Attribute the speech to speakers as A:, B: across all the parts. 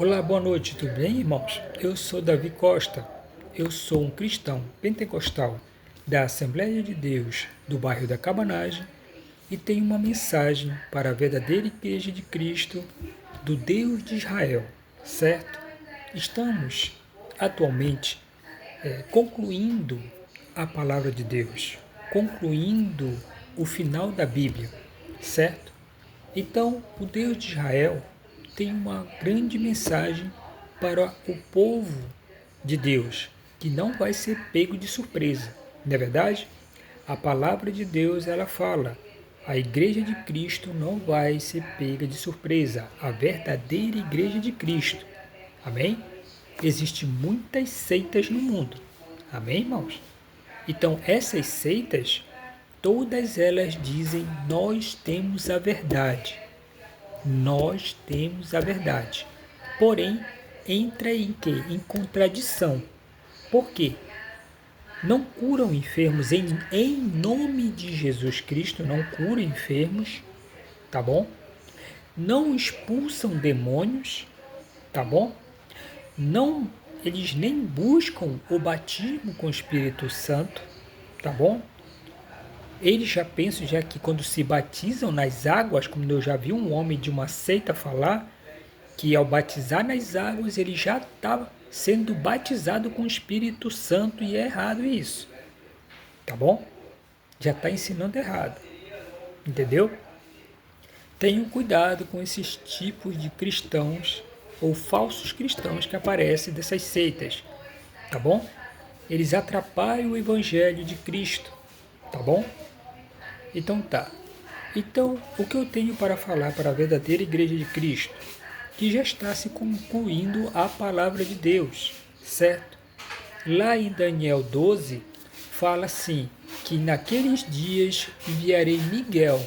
A: Olá, boa noite, tudo bem, irmãos? Eu sou Davi Costa, eu sou um cristão pentecostal da Assembleia de Deus do bairro da Cabanagem e tenho uma mensagem para a verdadeira Igreja de Cristo do Deus de Israel, certo? Estamos atualmente concluindo a palavra de Deus, concluindo o final da Bíblia, certo? Então, o Deus de Israel tem uma grande mensagem para o povo de Deus, que não vai ser pego de surpresa. Não é verdade? A palavra de Deus, ela fala, a igreja de Cristo não vai ser pega de surpresa, a verdadeira igreja de Cristo. Amém? Existem muitas seitas no mundo. Amém, irmãos? Então, essas seitas, todas elas dizem, nós temos a verdade. Nós temos a verdade. Porém, entra em quê? Em contradição. Por quê? Não curam enfermos em nome de Jesus Cristo, não curam enfermos, tá bom? Não expulsam demônios, tá bom? Não, eles nem buscam o batismo com o Espírito Santo, tá bom? Eles já pensam já que quando se batizam nas águas, como eu já vi um homem de uma seita falar, que ao batizar nas águas ele já estava sendo batizado com o Espírito Santo e é errado isso, tá bom? Já está ensinando errado, entendeu? Tenham cuidado com esses tipos de cristãos ou falsos cristãos que aparecem dessas seitas, tá bom? Eles atrapalham o evangelho de Cristo, tá bom? Então tá. Então, o que eu tenho para falar para a verdadeira igreja de Cristo? Que já está se concluindo a palavra de Deus, certo? Lá em Daniel 12, fala assim, que naqueles dias enviarei Miguel,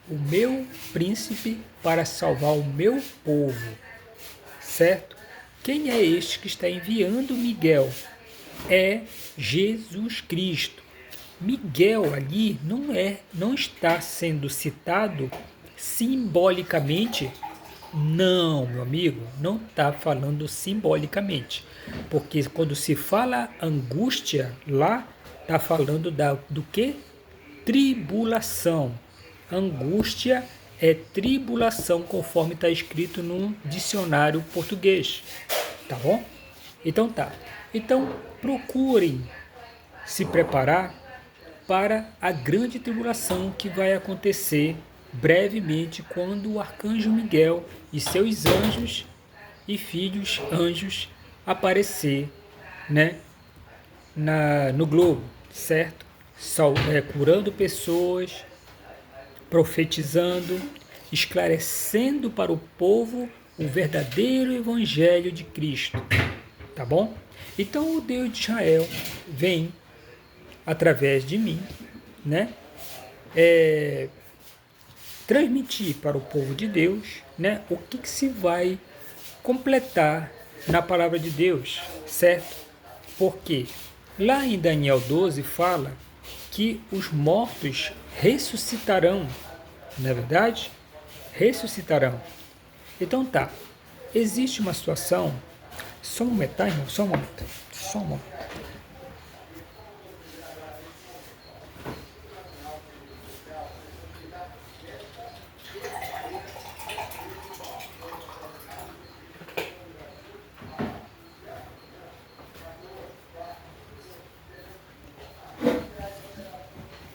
A: o meu príncipe, para salvar o meu povo, certo? Quem é este que está enviando Miguel? É Jesus Cristo. Miguel ali não está sendo citado simbolicamente. Não, meu amigo, não está falando simbolicamente. Porque quando se fala angústia, lá está falando do que? Tribulação. Angústia é tribulação, conforme está escrito num dicionário português. Tá bom? Então tá. Então procurem se preparar para a grande tribulação que vai acontecer brevemente quando o arcanjo Miguel e seus anjos e filhos anjos aparecer, né, no globo, certo? Curando pessoas, profetizando, esclarecendo para o povo o verdadeiro evangelho de Cristo, tá bom? Então o Deus de Israel vem através de mim, né, transmitir para o povo de Deus, né, o que se vai completar na palavra de Deus, certo? Porque lá em Daniel 12 fala que os mortos ressuscitarão, não é verdade? Ressuscitarão. Então tá, existe uma situação, só um momento, tá, irmão? Só um momento, só um momento.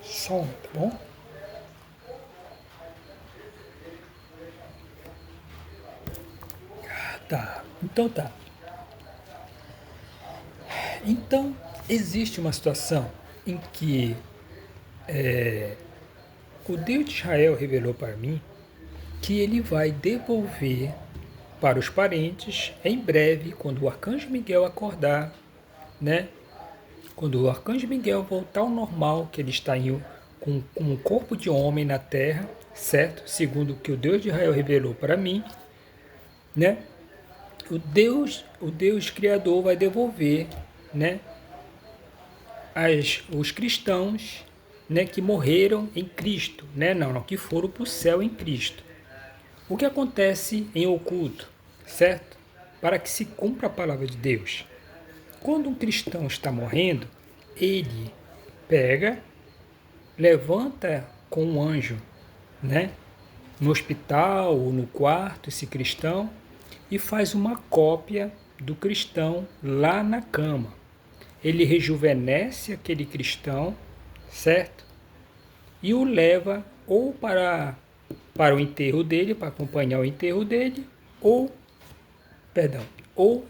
A: Só um, tá bom? Tá, então tá. Então, existe uma situação em que o Deus de Israel revelou para mim que ele vai devolver para os parentes em breve, quando o arcanjo Miguel acordar, né? Quando o arcanjo Miguel voltar ao normal, que ele está com um corpo de homem na terra, certo? Segundo o que o Deus de Israel revelou para mim, né? O Deus Criador vai devolver, né, os cristãos, né, que morreram em Cristo, né, não, que foram para o céu em Cristo. O que acontece em oculto, certo? para que se cumpra a palavra de Deus. Quando um cristão está morrendo, ele pega, levanta com um anjo, né? No hospital ou no quarto, esse cristão, e faz uma cópia do cristão lá na cama. Ele rejuvenesce aquele cristão, certo? E o leva ou para o enterro dele, para acompanhar o enterro dele, ou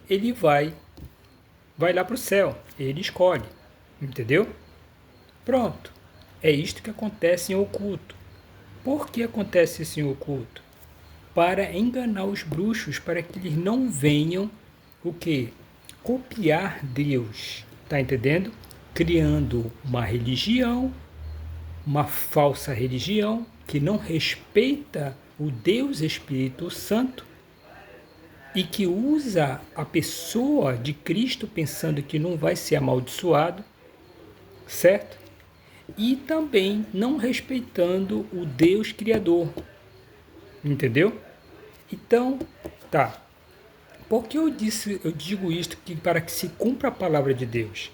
A: ele vai lá para o céu, ele escolhe, entendeu? Pronto, é isto que acontece em oculto. Por que acontece isso em oculto? Para enganar os bruxos, para que eles não venham o quê? Copiar Deus, tá entendendo? Criando uma religião, uma falsa religião, que não respeita o Deus Espírito Santo e que usa a pessoa de Cristo pensando que não vai ser amaldiçoado, certo? E também não respeitando o Deus Criador, entendeu? Então, tá. Por que eu digo isto que para que se cumpra a palavra de Deus?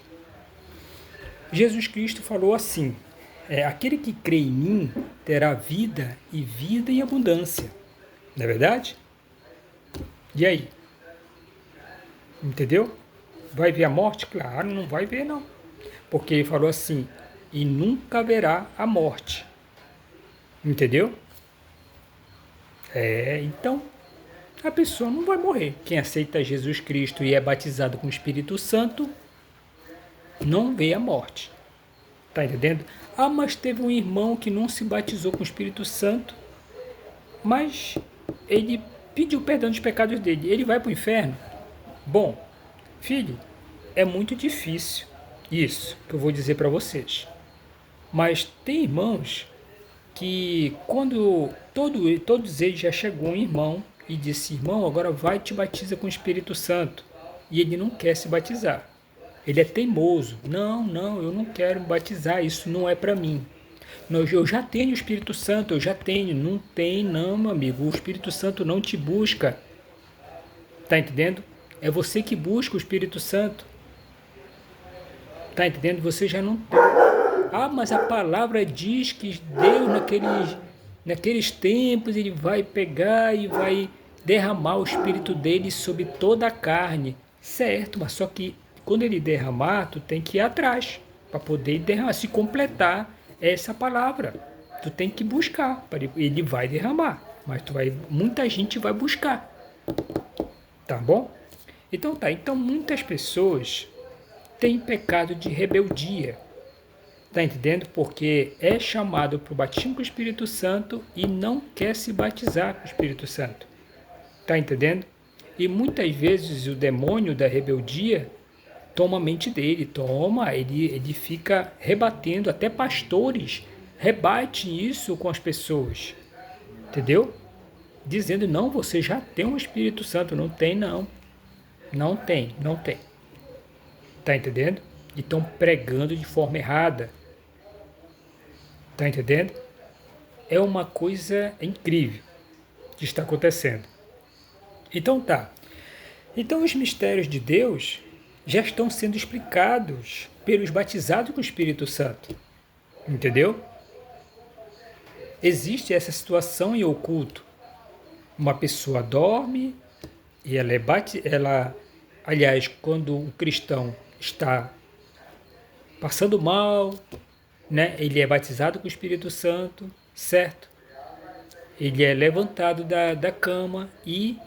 A: Jesus Cristo falou assim: aquele que crê em mim terá vida e vida em abundância. Não é verdade? E aí? Entendeu? Vai ver a morte? Claro, não vai ver não. Porque ele falou assim: e nunca haverá a morte. Entendeu? Então, a pessoa não vai morrer. Quem aceita Jesus Cristo e é batizado com o Espírito Santo, não vê a morte. Tá entendendo? Ah, mas teve um irmão que não se batizou com o Espírito Santo, mas ele pediu perdão dos pecados dele. Ele vai para o inferno? Bom, filho, é muito difícil isso que eu vou dizer para vocês. Mas tem irmãos que quando todos eles já chegou um irmão e disse: irmão, agora vai e te batiza com o Espírito Santo. E ele não quer se batizar. Ele é teimoso. Não, eu não quero me batizar, isso não é para mim. Não, eu já tenho o Espírito Santo, eu já tenho. Não tem não, meu amigo. O Espírito Santo não te busca. Tá entendendo? É você que busca o Espírito Santo. Tá entendendo? Você já não tem. Ah, mas a palavra diz que Deus naqueles tempos ele vai pegar e vai derramar o Espírito dele sobre toda a carne. Certo, mas só que quando ele derramar, tu tem que ir atrás para poder derramar, se completar essa palavra. Tu tem que buscar, ele vai derramar, mas muita gente vai buscar. Tá bom? Então tá, então muitas pessoas têm pecado de rebeldia. Tá entendendo? Porque é chamado para o batismo com o Espírito Santo e não quer se batizar com o Espírito Santo. Tá entendendo? E muitas vezes o demônio da rebeldia toma a mente dele, ele fica rebatendo, até pastores rebatem isso com as pessoas, entendeu? Dizendo: não, você já tem um Espírito Santo. Não tem não, não tem. Tá entendendo? E estão pregando de forma errada. Tá entendendo? É uma coisa incrível que está acontecendo. Então tá. Então os mistérios de Deus já estão sendo explicados pelos batizados com o Espírito Santo. Entendeu? Existe essa situação em oculto. Uma pessoa dorme e aliás, quando o cristão está passando mal, né? Ele é batizado com o Espírito Santo, certo? Ele é levantado da cama e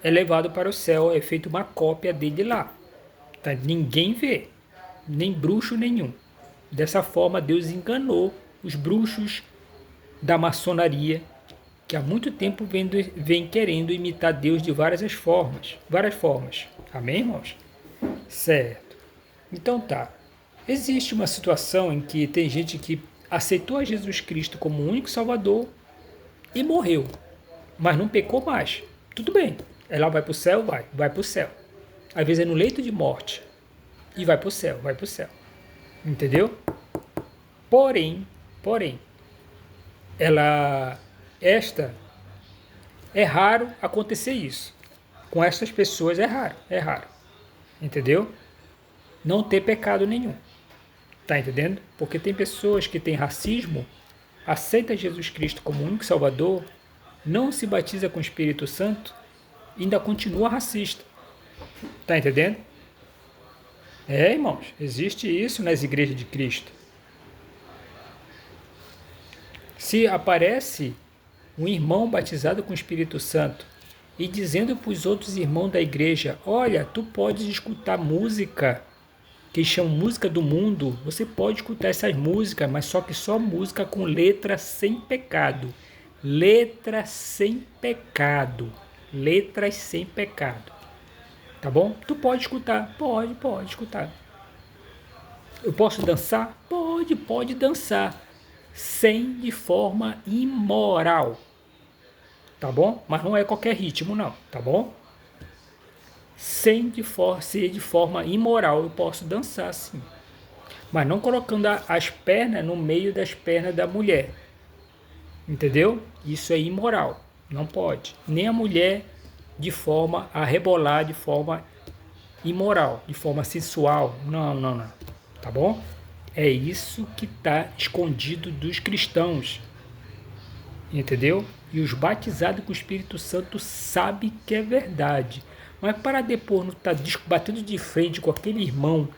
A: é levado para o céu, é feita uma cópia dele lá. Tá? Ninguém vê, nem bruxo nenhum. Dessa forma, Deus enganou os bruxos da maçonaria, que há muito tempo vem querendo imitar Deus de várias formas. Amém, irmãos? Certo. Então tá. Existe uma situação em que tem gente que aceitou a Jesus Cristo como o único Salvador e morreu, mas não pecou mais. Tudo bem. Ela vai para o céu? Vai para o céu. Às vezes é no leito de morte e vai para o céu. Entendeu? Porém, é raro acontecer isso. Com essas pessoas é raro, entendeu? Não ter pecado nenhum, tá entendendo? Porque tem pessoas que têm racismo, aceita Jesus Cristo como único Salvador, não se batiza com o Espírito Santo, e ainda continua racista, tá entendendo? Irmãos, existe isso nas igrejas de Cristo. Se aparece um irmão batizado com o Espírito Santo e dizendo para os outros irmãos da igreja, olha, tu podes escutar música, que chamam música do mundo, você pode escutar essas músicas, mas só que só música com letra sem pecado. Letra sem pecado. Letras sem pecado. Tá bom? Tu pode escutar? Pode escutar. Eu posso dançar? Pode dançar. Sem de forma imoral. Tá bom? Mas não é qualquer ritmo não, tá bom? Sem ser de forma imoral, eu posso dançar sim. Mas não colocando as pernas no meio das pernas da mulher. Entendeu? Isso é imoral. Não pode. Nem a mulher de forma a rebolar de forma imoral, de forma sensual. Não. Tá bom? É isso que está escondido dos cristãos. Entendeu? E os batizados com o Espírito Santo sabem que é verdade. Mas para depois não estar batendo de frente com aquele irmão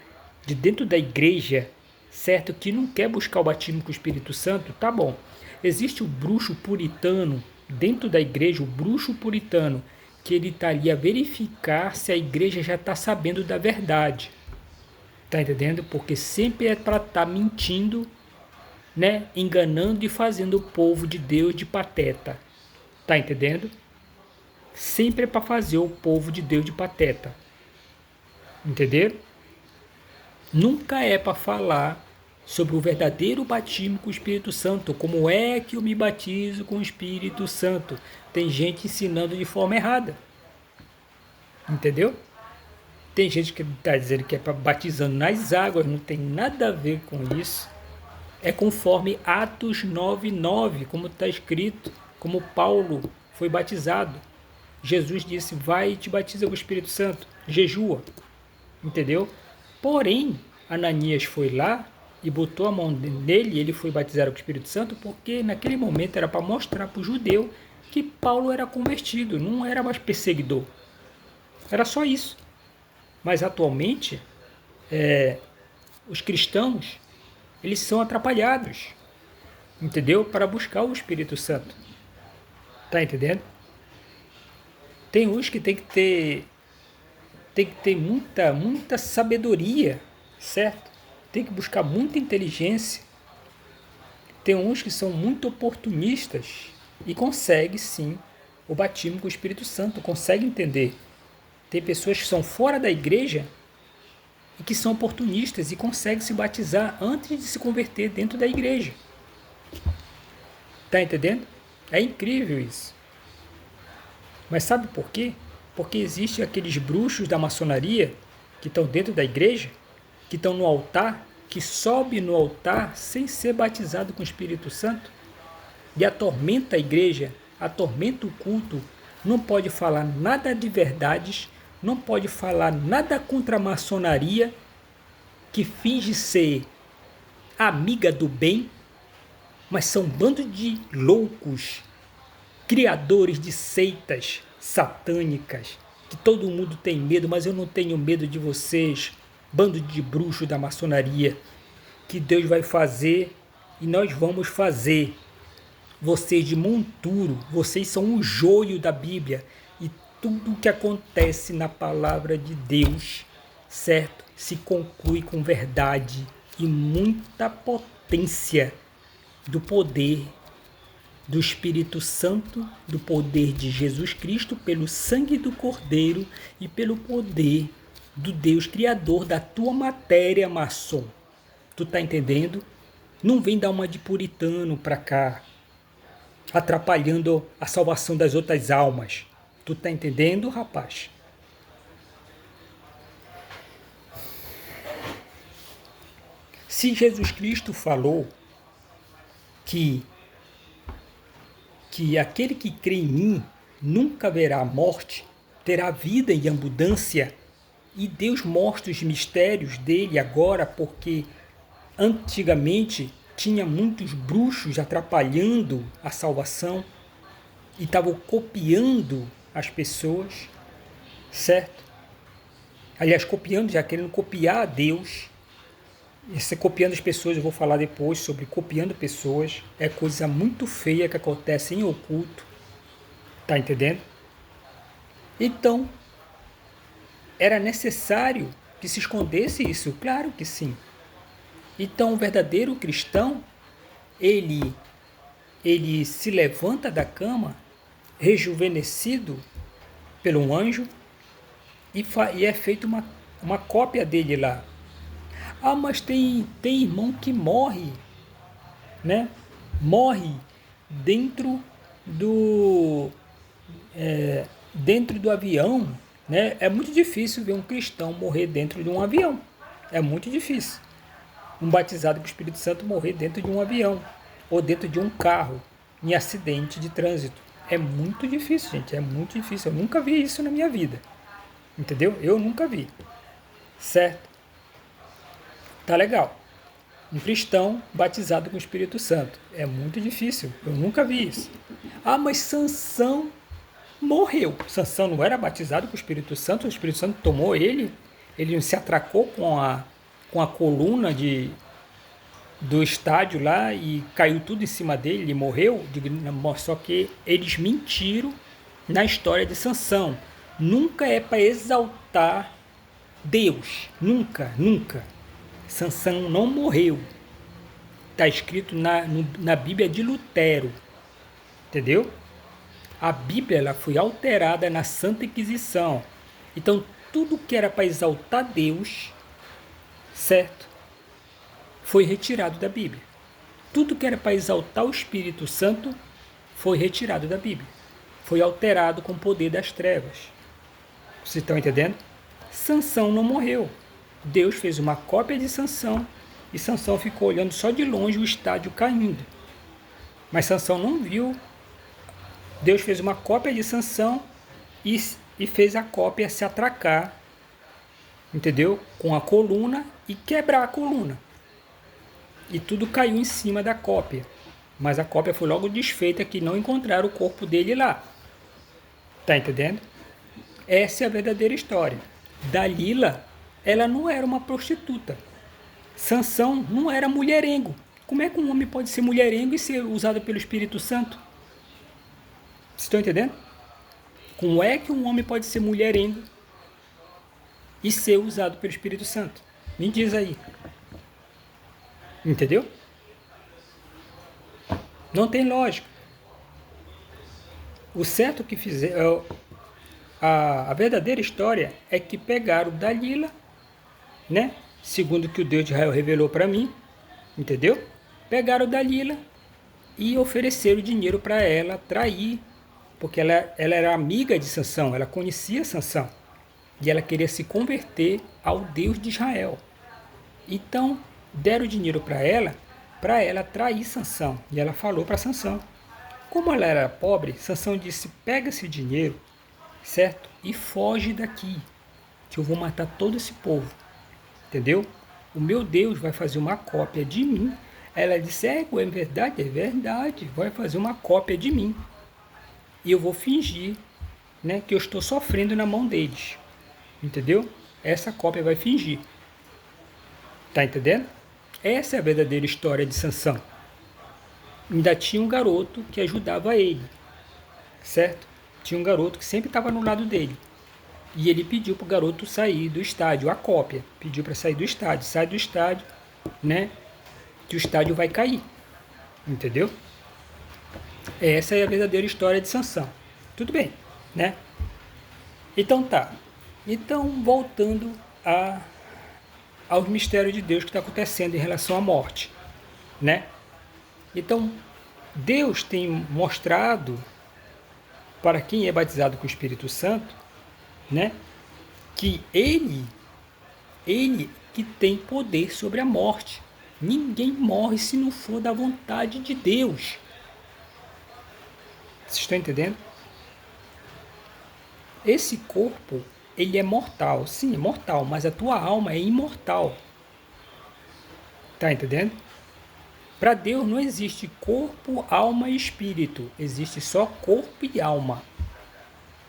A: de dentro da igreja, certo? Que não quer buscar o batismo com o Espírito Santo, tá bom. Existe o bruxo puritano dentro da igreja, o bruxo puritano, que ele estaria a verificar se a igreja já está sabendo da verdade. Tá entendendo? Porque sempre é para estar mentindo, né? Enganando e fazendo o povo de Deus de pateta. Tá entendendo? Sempre é para fazer o povo de Deus de pateta. Entenderam? Nunca é para falar sobre o verdadeiro batismo com o Espírito Santo. Como é que eu me batizo com o Espírito Santo? Tem gente ensinando de forma errada. Entendeu? Tem gente que está dizendo que é para batizando nas águas, não tem nada a ver com isso. É conforme Atos 9:9, como está escrito, como Paulo foi batizado. Jesus disse, vai e te batiza com o Espírito Santo, jejua, entendeu? Porém, Ananias foi lá e botou a mão nele e ele foi batizado com o Espírito Santo porque naquele momento era para mostrar para o judeu que Paulo era convertido, não era mais perseguidor. Era só isso. Mas atualmente, os cristãos, eles são atrapalhados, entendeu? Para buscar o Espírito Santo. Tá entendendo? Tem uns que tem que ter muita sabedoria, certo? Tem que buscar muita inteligência. Tem uns que são muito oportunistas e conseguem sim o batismo com o Espírito Santo, conseguem entender. Tem pessoas que são fora da igreja e que são oportunistas e conseguem se batizar antes de se converter dentro da igreja. Tá entendendo? É incrível isso. Mas sabe por quê? Porque existem aqueles bruxos da maçonaria que estão dentro da igreja, que estão no altar, que sobe no altar sem ser batizado com o Espírito Santo e atormenta a igreja, atormenta o culto, não pode falar nada de verdades, não pode falar nada contra a maçonaria, que finge ser amiga do bem, mas são um bando de loucos, criadores de seitas satânicas, que todo mundo tem medo, mas eu não tenho medo de vocês, bando de bruxos da maçonaria, que Deus vai fazer e nós vamos fazer. Vocês de monturo, vocês são um joio da Bíblia e tudo que acontece na palavra de Deus, certo? Se conclui com verdade e muita potência do poder do Espírito Santo, do poder de Jesus Cristo, pelo sangue do Cordeiro e pelo poder do Deus Criador da tua matéria, maçom. Tu tá entendendo? Não vem dar uma de puritano pra cá, atrapalhando a salvação das outras almas. Tu tá entendendo, rapaz? Se Jesus Cristo falou que aquele que crê em mim nunca verá a morte, terá vida em abundância. E Deus mostra os mistérios dele agora, porque antigamente tinha muitos bruxos atrapalhando a salvação e estavam copiando as pessoas, certo? Aliás, copiando, já querendo copiar a Deus. Esse copiando as pessoas, eu vou falar depois sobre copiando pessoas. É coisa muito feia que acontece em oculto. Tá entendendo? Então, era necessário que se escondesse isso? Claro que sim. Então, o verdadeiro cristão, ele se levanta da cama, rejuvenescido pelo um anjo, e é feita uma cópia dele lá. Ah, mas tem irmão que morre, né? Morre dentro do dentro do avião, né? É muito difícil ver um cristão morrer dentro de um avião. É muito difícil. Um batizado com o Espírito Santo morrer dentro de um avião ou dentro de um carro em acidente de trânsito. É muito difícil, gente. É muito difícil. Eu nunca vi isso na minha vida. Entendeu? Eu nunca vi. Certo? Tá legal. Um cristão batizado com o Espírito Santo. É muito difícil. Eu nunca vi isso. Ah, mas Sansão morreu. Sansão não era batizado com o Espírito Santo tomou ele. Ele se atracou com a coluna do estádio lá e caiu tudo em cima dele e morreu. Só que eles mentiram na história de Sansão. Nunca é para exaltar Deus. Nunca, nunca. Sansão não morreu. Está escrito na Bíblia de Lutero. Entendeu? A Bíblia ela foi alterada na Santa Inquisição. Então, tudo que era para exaltar Deus, certo? Foi retirado da Bíblia. Tudo que era para exaltar o Espírito Santo foi retirado da Bíblia. Foi alterado com o poder das trevas. Vocês estão entendendo? Sansão não morreu. Deus fez uma cópia de Sansão e Sansão ficou olhando só de longe o estádio caindo. Mas Sansão não viu. Deus fez uma cópia de Sansão e fez a cópia se atracar, entendeu? Com a coluna e quebrar a coluna. E tudo caiu em cima da cópia. Mas a cópia foi logo desfeita que não encontraram o corpo dele lá. Tá entendendo? Essa é a verdadeira história. Dalila, ela não era uma prostituta. Sansão não era mulherengo. Como é que um homem pode ser mulherengo e ser usado pelo Espírito Santo? Vocês estão entendendo? Como é que um homem pode ser mulherengo e ser usado pelo Espírito Santo? Me diz aí. Entendeu? Não tem lógica. O certo que fizeram, a verdadeira história é que pegaram Dalila, né? Segundo o que o Deus de Israel revelou para mim, entendeu? Pegaram Dalila e ofereceram dinheiro para ela trair, porque ela era amiga de Sansão, ela conhecia Sansão e ela queria se converter ao Deus de Israel. Então deram dinheiro para ela trair Sansão. E ela falou para Sansão. Como ela era pobre, Sansão disse: pega esse dinheiro, certo? E foge daqui, que eu vou matar todo esse povo. Entendeu? O meu Deus vai fazer uma cópia de mim. Ela disse: é verdade, vai fazer uma cópia de mim. E eu vou fingir, né, que eu estou sofrendo na mão deles. Entendeu? Essa cópia vai fingir. Tá entendendo? Essa é a verdadeira história de Sansão. Ainda tinha um garoto que ajudava ele, certo? Tinha um garoto que sempre estava no lado dele. E ele pediu para o garoto sair do estádio, a cópia. Pediu para sair do estádio. Sai do estádio, né? Que o estádio vai cair. Entendeu? Essa é a verdadeira história de Sansão. Tudo bem, né? Então tá. Então, voltando aos mistérios de Deus que está acontecendo em relação à morte, né? Então, Deus tem mostrado para quem é batizado com o Espírito Santo, né, que ele que tem poder sobre a morte. Ninguém morre se não for da vontade de Deus. Vocês estão entendendo? Esse corpo, ele é mortal. Sim, é mortal, mas a tua alma é imortal. Tá entendendo? Para Deus não existe corpo, alma e espírito. Existe só corpo e alma.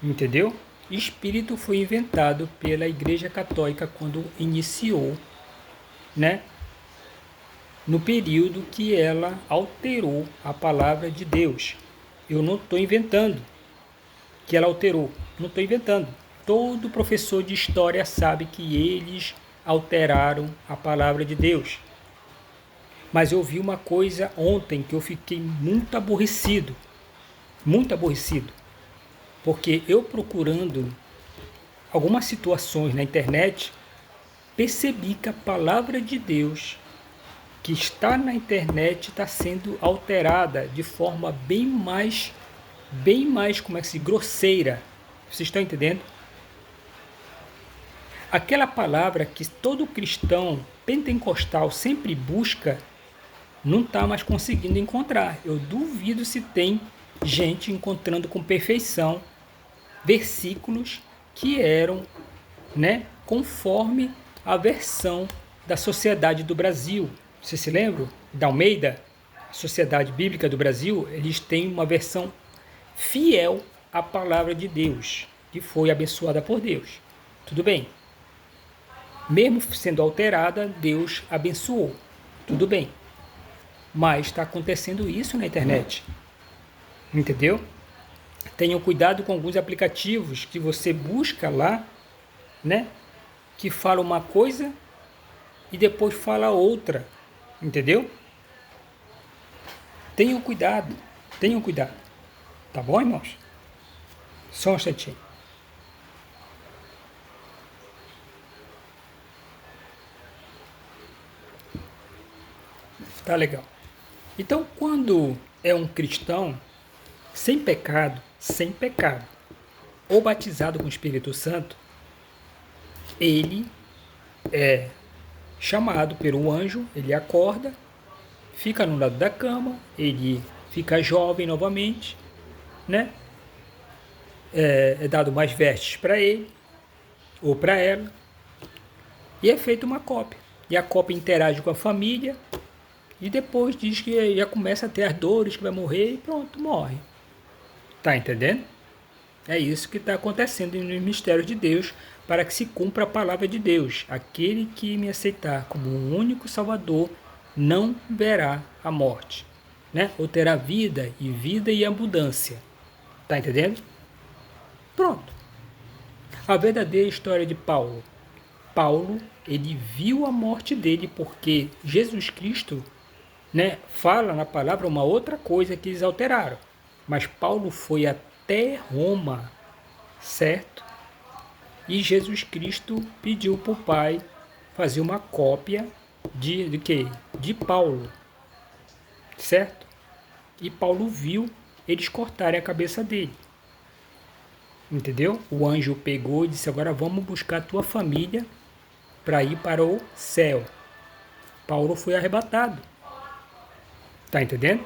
A: Entendeu? Espírito foi inventado pela Igreja Católica quando iniciou, né? No período que ela alterou a palavra de Deus. Eu não estou inventando que ela alterou. Não estou inventando. Todo professor de história sabe que eles alteraram a palavra de Deus. Mas eu vi uma coisa ontem que eu fiquei muito aborrecido. Muito aborrecido. Porque eu procurando algumas situações na internet, percebi que a palavra de Deus que está na internet está sendo alterada de forma bem mais, como é que se diz, grosseira. Vocês estão entendendo? Aquela palavra que todo cristão pentecostal sempre busca, não está mais conseguindo encontrar. Eu duvido se tem gente encontrando com perfeição versículos que eram, né, conforme a versão da Sociedade do Brasil. Você se lembra? Da Almeida, Sociedade Bíblica do Brasil, eles têm uma versão fiel à palavra de Deus, que foi abençoada por Deus. Tudo bem. Mesmo sendo alterada, Deus abençoou. Tudo bem. Mas está acontecendo isso na internet. Entendeu? Tenham cuidado com alguns aplicativos que você busca lá, né? Que fala uma coisa e depois fala outra. Entendeu? Tenham cuidado. Tenham cuidado. Tá bom, irmãos? Só um instantinho. Tá legal. Então, quando é um cristão sem pecado, ou batizado com o Espírito Santo, ele é chamado pelo anjo, ele acorda, fica no lado da cama, ele fica jovem novamente, né? É dado mais vestes para ele, ou para ela, e é feita uma cópia. E a cópia interage com a família, e depois diz que já começa a ter as dores, que vai morrer, e pronto, morre. Tá entendendo? É isso que está acontecendo nos mistérios de Deus, para que se cumpra a palavra de Deus. Aquele que me aceitar como o único Salvador não verá a morte, né? Ou terá vida e abundância. Tá entendendo? Pronto. A verdadeira história de Paulo. Paulo, ele viu a morte dele porque Jesus Cristo, né, fala na palavra uma outra coisa que eles alteraram. Mas Paulo foi até Roma, certo? E Jesus Cristo pediu para o Pai fazer uma cópia de quê? De Paulo, certo? E Paulo viu eles cortarem a cabeça dele. Entendeu? O anjo pegou e disse, agora vamos buscar a tua família para ir para o céu. Paulo foi arrebatado. Tá entendendo?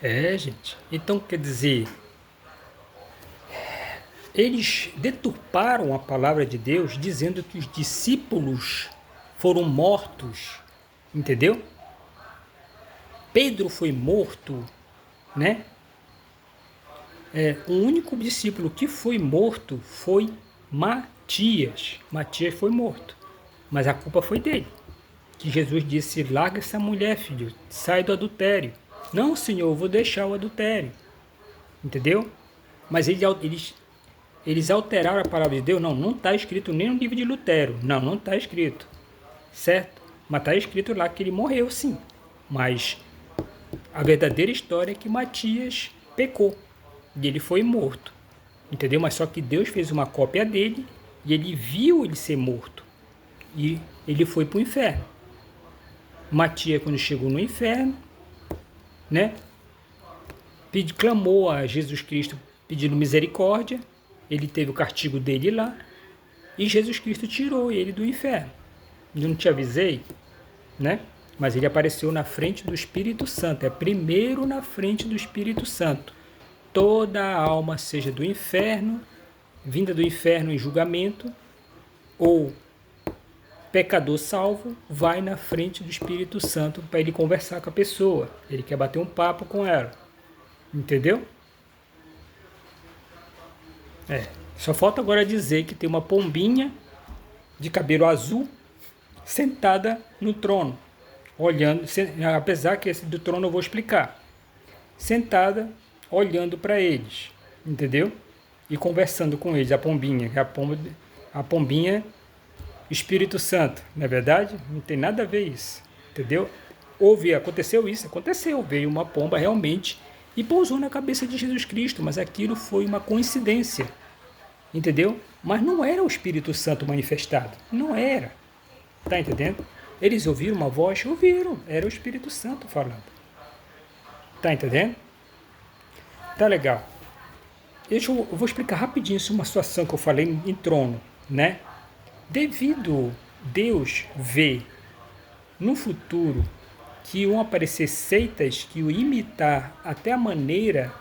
A: É, gente. Então, quer dizer, eles deturparam a palavra de Deus dizendo que os discípulos foram mortos. Entendeu? Pedro foi morto, né? O único discípulo que foi morto foi Matias. Matias foi morto. Mas a culpa foi dele. Que Jesus disse, larga essa mulher, filho, sai do adultério. Não, Senhor, eu vou deixar o adultério. Entendeu? Mas eles alteraram a palavra de Deus. Não está escrito nem no livro de Lutero. Não está escrito. Certo? Mas está escrito lá que ele morreu, sim. Mas a verdadeira história é que Matias pecou. E ele foi morto. Entendeu? Mas só que Deus fez uma cópia dele e ele viu ele ser morto. E ele foi para o inferno. Matias, quando chegou no inferno, né, clamou a Jesus Cristo pedindo misericórdia. Ele teve o castigo dele lá. E Jesus Cristo tirou ele do inferno. Eu não te avisei, né? Mas ele apareceu na frente do Espírito Santo. É primeiro na frente do Espírito Santo. toda alma, seja do inferno, vinda do inferno em julgamento, ou pecador salvo, vai na frente do Espírito Santo para ele conversar com a pessoa. Ele quer bater um papo com ela. Entendeu? Só falta agora dizer que tem uma pombinha de cabelo azul sentada no trono, olhando, apesar que esse do trono eu vou explicar. Sentada, olhando para eles, entendeu? E conversando com eles, a pombinha, a pombinha Espírito Santo, não é verdade? Não tem nada a ver isso, entendeu? Aconteceu isso, veio uma pomba realmente e pousou na cabeça de Jesus Cristo, mas aquilo foi uma coincidência, entendeu? Mas não era o Espírito Santo manifestado, não era, tá entendendo? Eles ouviram uma voz? Ouviram, era o Espírito Santo falando, tá entendendo? Tá legal. Eu vou explicar rapidinho uma situação que eu falei em trono, né? Devido Deus ver no futuro que iam aparecer seitas que iam imitar até a maneira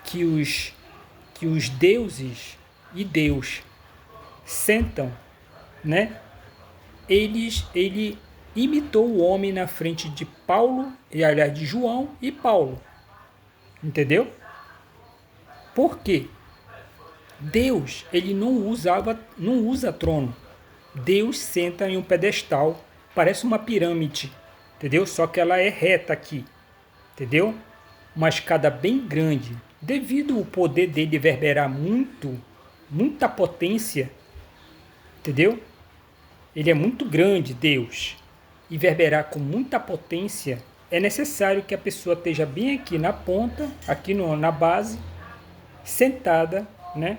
A: que os deuses e Deus sentam, né? Ele imitou o homem na frente de Paulo, e aliás de João e Paulo, entendeu? Por quê? Deus, ele não usa trono. Deus senta em um pedestal, parece uma pirâmide, entendeu? Só que ela é reta aqui, entendeu? Uma escada bem grande. Devido ao poder dele reverberar muita potência, entendeu? Ele é muito grande, Deus, e reverberar com muita potência, é necessário que a pessoa esteja bem aqui na ponta, aqui na base, sentada, né?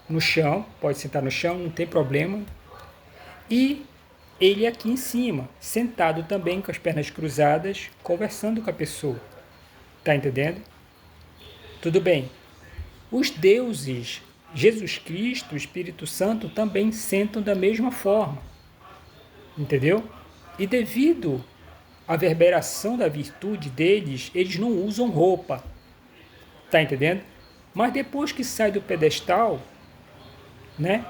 A: No chão, pode sentar no chão, não tem problema. E ele aqui em cima, sentado também com as pernas cruzadas, conversando com a pessoa. Tá entendendo? Tudo bem. Os deuses, Jesus Cristo, o Espírito Santo, também sentam da mesma forma. Entendeu? E devido à reverberação da virtude deles, eles não usam roupa. Tá entendendo? Mas depois que sai do pedestal, né,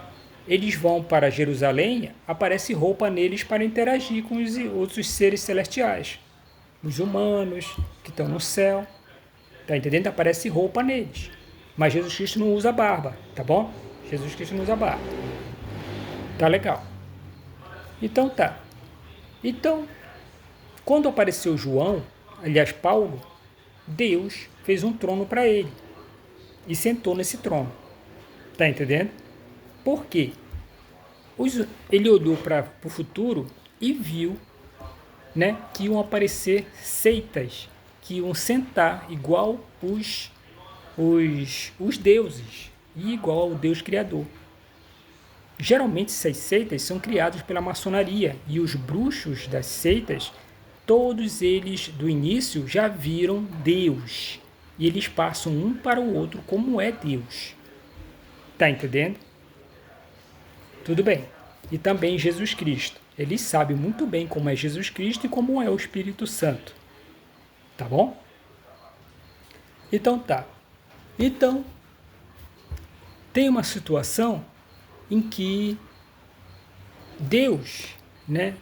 A: eles vão para Jerusalém, aparece roupa neles para interagir com os outros seres celestiais, os humanos que estão no céu, tá entendendo? Aparece roupa neles, mas Jesus Cristo não usa barba, tá bom? Jesus Cristo não usa barba, tá legal? Então tá. Então, quando apareceu João, aliás Paulo, Deus fez um trono para ele e sentou nesse trono, tá entendendo? Por quê? Ele olhou para o futuro e viu, né, que iam aparecer seitas, que iam sentar igual os deuses e igual ao Deus Criador. Geralmente essas seitas são criadas pela maçonaria e os bruxos das seitas, todos eles do início já viram Deus e eles passam um para o outro como é Deus. Tá entendendo? Tudo bem. E também Jesus Cristo. Eles sabem muito bem como é Jesus Cristo e como é o Espírito Santo. Tá bom? Então tá. Então, tem uma situação em que Deus, né,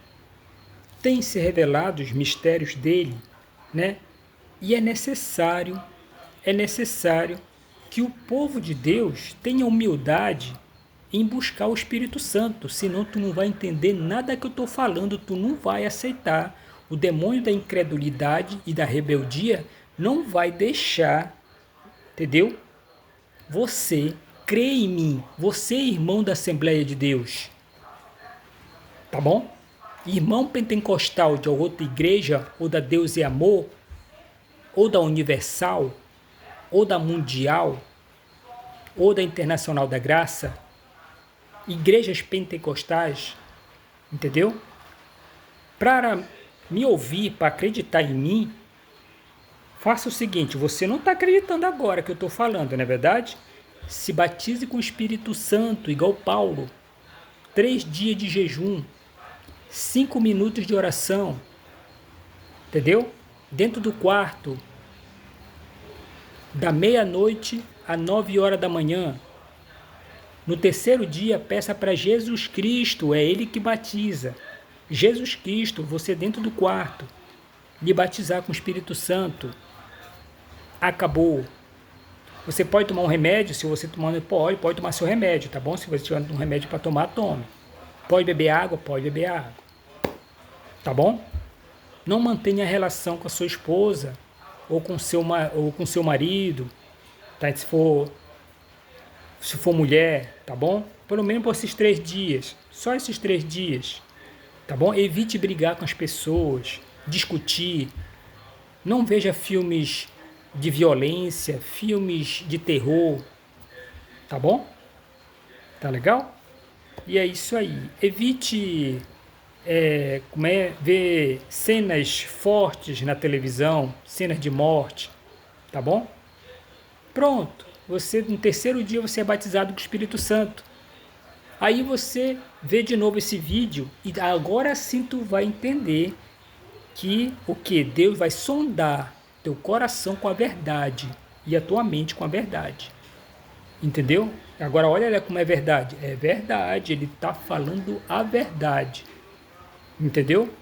A: tem se revelado os mistérios dele, né? E é necessário que o povo de Deus tenha humildade em buscar o Espírito Santo, senão tu não vai entender nada que eu estou falando, tu não vai aceitar. O demônio da incredulidade e da rebeldia não vai deixar, entendeu? Você crê em mim, você é irmão da Assembleia de Deus, tá bom? Irmão pentecostal de outra igreja, ou da Deus e Amor, ou da Universal, ou da Mundial, ou da Internacional da Graça, igrejas pentecostais, entendeu? Para me ouvir, para acreditar em mim, faça o seguinte, você não está acreditando agora que eu estou falando, não é verdade? Se batize com o Espírito Santo, igual Paulo, 3 dias de jejum, 5 minutos de oração, entendeu? Dentro do quarto, da meia-noite a 9 horas da manhã. No terceiro dia, peça para Jesus Cristo, é Ele que batiza. Jesus Cristo, você dentro do quarto, lhe batizar com o Espírito Santo. Acabou. Você pode tomar um remédio, se você tomar, pode tomar seu remédio, tá bom? Se você tiver um remédio para tomar, tome. Pode beber água? Pode beber água. Tá bom? Não mantenha relação com a sua esposa ou com seu marido, tá? Se for mulher, tá bom? Pelo menos por esses 3 dias. Só esses 3 dias. Tá bom? Evite brigar com as pessoas, discutir. Não veja filmes de violência, filmes de terror. Tá bom? Tá legal? E é isso aí. Evite ver cenas fortes na televisão, cenas de morte. Tá bom? Pronto. Você, no terceiro dia, você é batizado com o Espírito Santo. Aí você vê de novo esse vídeo e agora sim tu vai entender que o que? Deus vai sondar teu coração com a verdade e a tua mente com a verdade. Entendeu? Agora olha como é verdade. É verdade, ele está falando a verdade. Entendeu?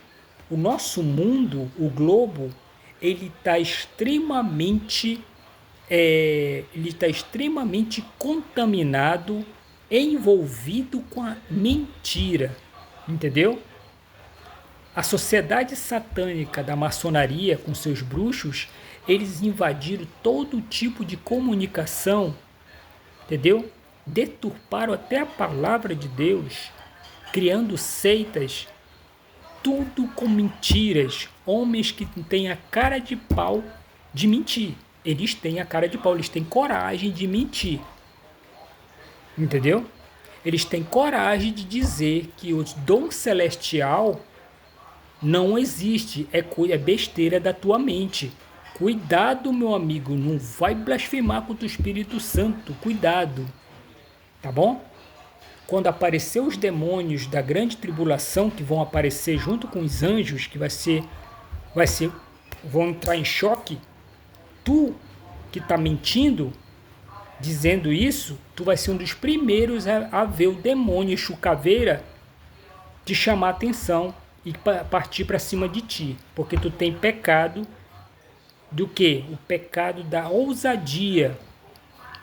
A: O nosso mundo, o globo, ele está extremamente contaminado, envolvido com a mentira, entendeu? A sociedade satânica da maçonaria, com seus bruxos, eles invadiram todo tipo de comunicação, entendeu? Deturparam até a palavra de Deus, criando seitas, tudo com mentiras, homens que têm a cara de pau de mentir. Eles têm a cara de pau, eles têm coragem de mentir. Entendeu? Eles têm coragem de dizer que o dom celestial não existe, é besteira da tua mente. Cuidado, meu amigo, não vai blasfemar contra o Espírito Santo, cuidado. Tá bom? Quando aparecer os demônios da grande tribulação, que vão aparecer junto com os anjos, que vão entrar em choque, tu que está mentindo, dizendo isso, tu vai ser um dos primeiros a ver o demônio chucaveira te chamar a atenção e partir para cima de ti, porque tu tem pecado do quê? O pecado da ousadia,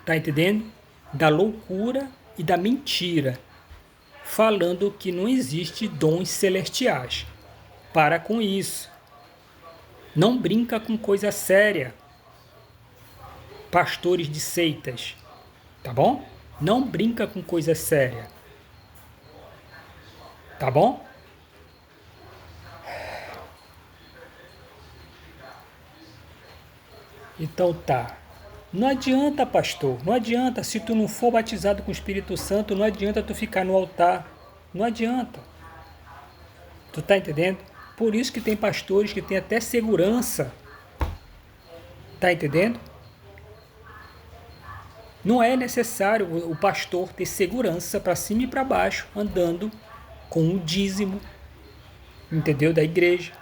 A: tá entendendo? Da loucura e da mentira, falando que não existe dons celestiais. Para com isso. Não brinca com coisa séria. Pastores de seitas, tá bom? Não brinca com coisa séria, tá bom? Então tá. Não adianta, pastor, não adianta. Se tu não for batizado com o Espírito Santo, não adianta tu ficar no altar. Não adianta. Tu tá entendendo? Por isso que tem pastores que têm até segurança. Tá entendendo? Não é necessário o pastor ter segurança para cima e para baixo, andando com o dízimo, entendeu? Da igreja.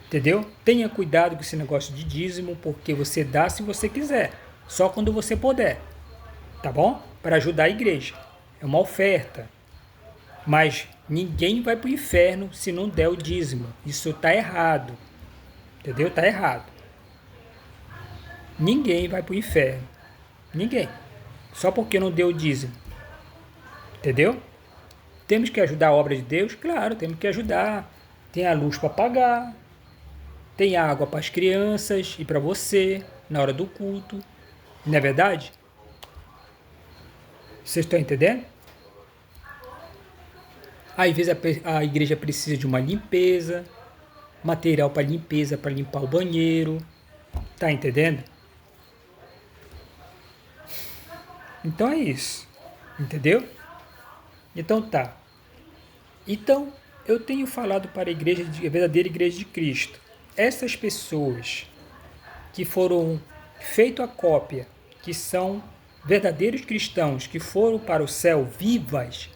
A: Entendeu? Tenha cuidado com esse negócio de dízimo, porque você dá se você quiser, só quando você puder, tá bom? Para ajudar a igreja. É uma oferta. Mas ninguém vai para o inferno se não der o dízimo. Isso está errado. Entendeu? Está errado. Ninguém vai para o inferno. Ninguém. Só porque não deu o dízimo. Entendeu? Temos que ajudar a obra de Deus? Claro, temos que ajudar. Tem a luz para pagar. Tem água para as crianças e para você na hora do culto. Não é verdade? Vocês estão entendendo? Às vezes a igreja precisa de uma limpeza, material para limpeza, para limpar o banheiro. Tá entendendo? Então é isso. Entendeu? Então tá. Então, eu tenho falado para a verdadeira igreja de Cristo. Essas pessoas que foram feito a cópia, que são verdadeiros cristãos, que foram para o céu vivas,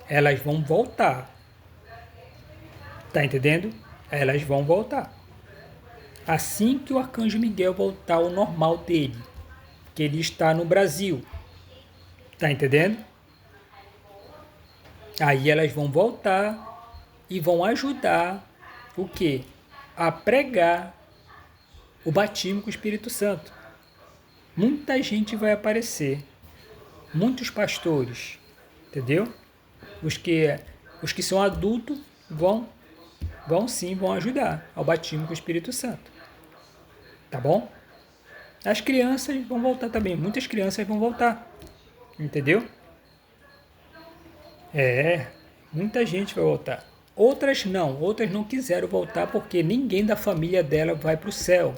A: elas vão voltar. Tá entendendo? Elas vão voltar. Assim que o Arcanjo Miguel voltar ao normal dele, que ele está no Brasil. Tá entendendo? Aí elas vão voltar e vão ajudar o quê? A pregar o batismo com o Espírito Santo. Muita gente vai aparecer, muitos pastores, entendeu? Os que são adultos vão ajudar ao batismo com o Espírito Santo. Tá bom? As crianças vão voltar também, muitas crianças vão voltar, entendeu? Muita gente vai voltar. Outras não quiseram voltar porque ninguém da família dela vai para o céu,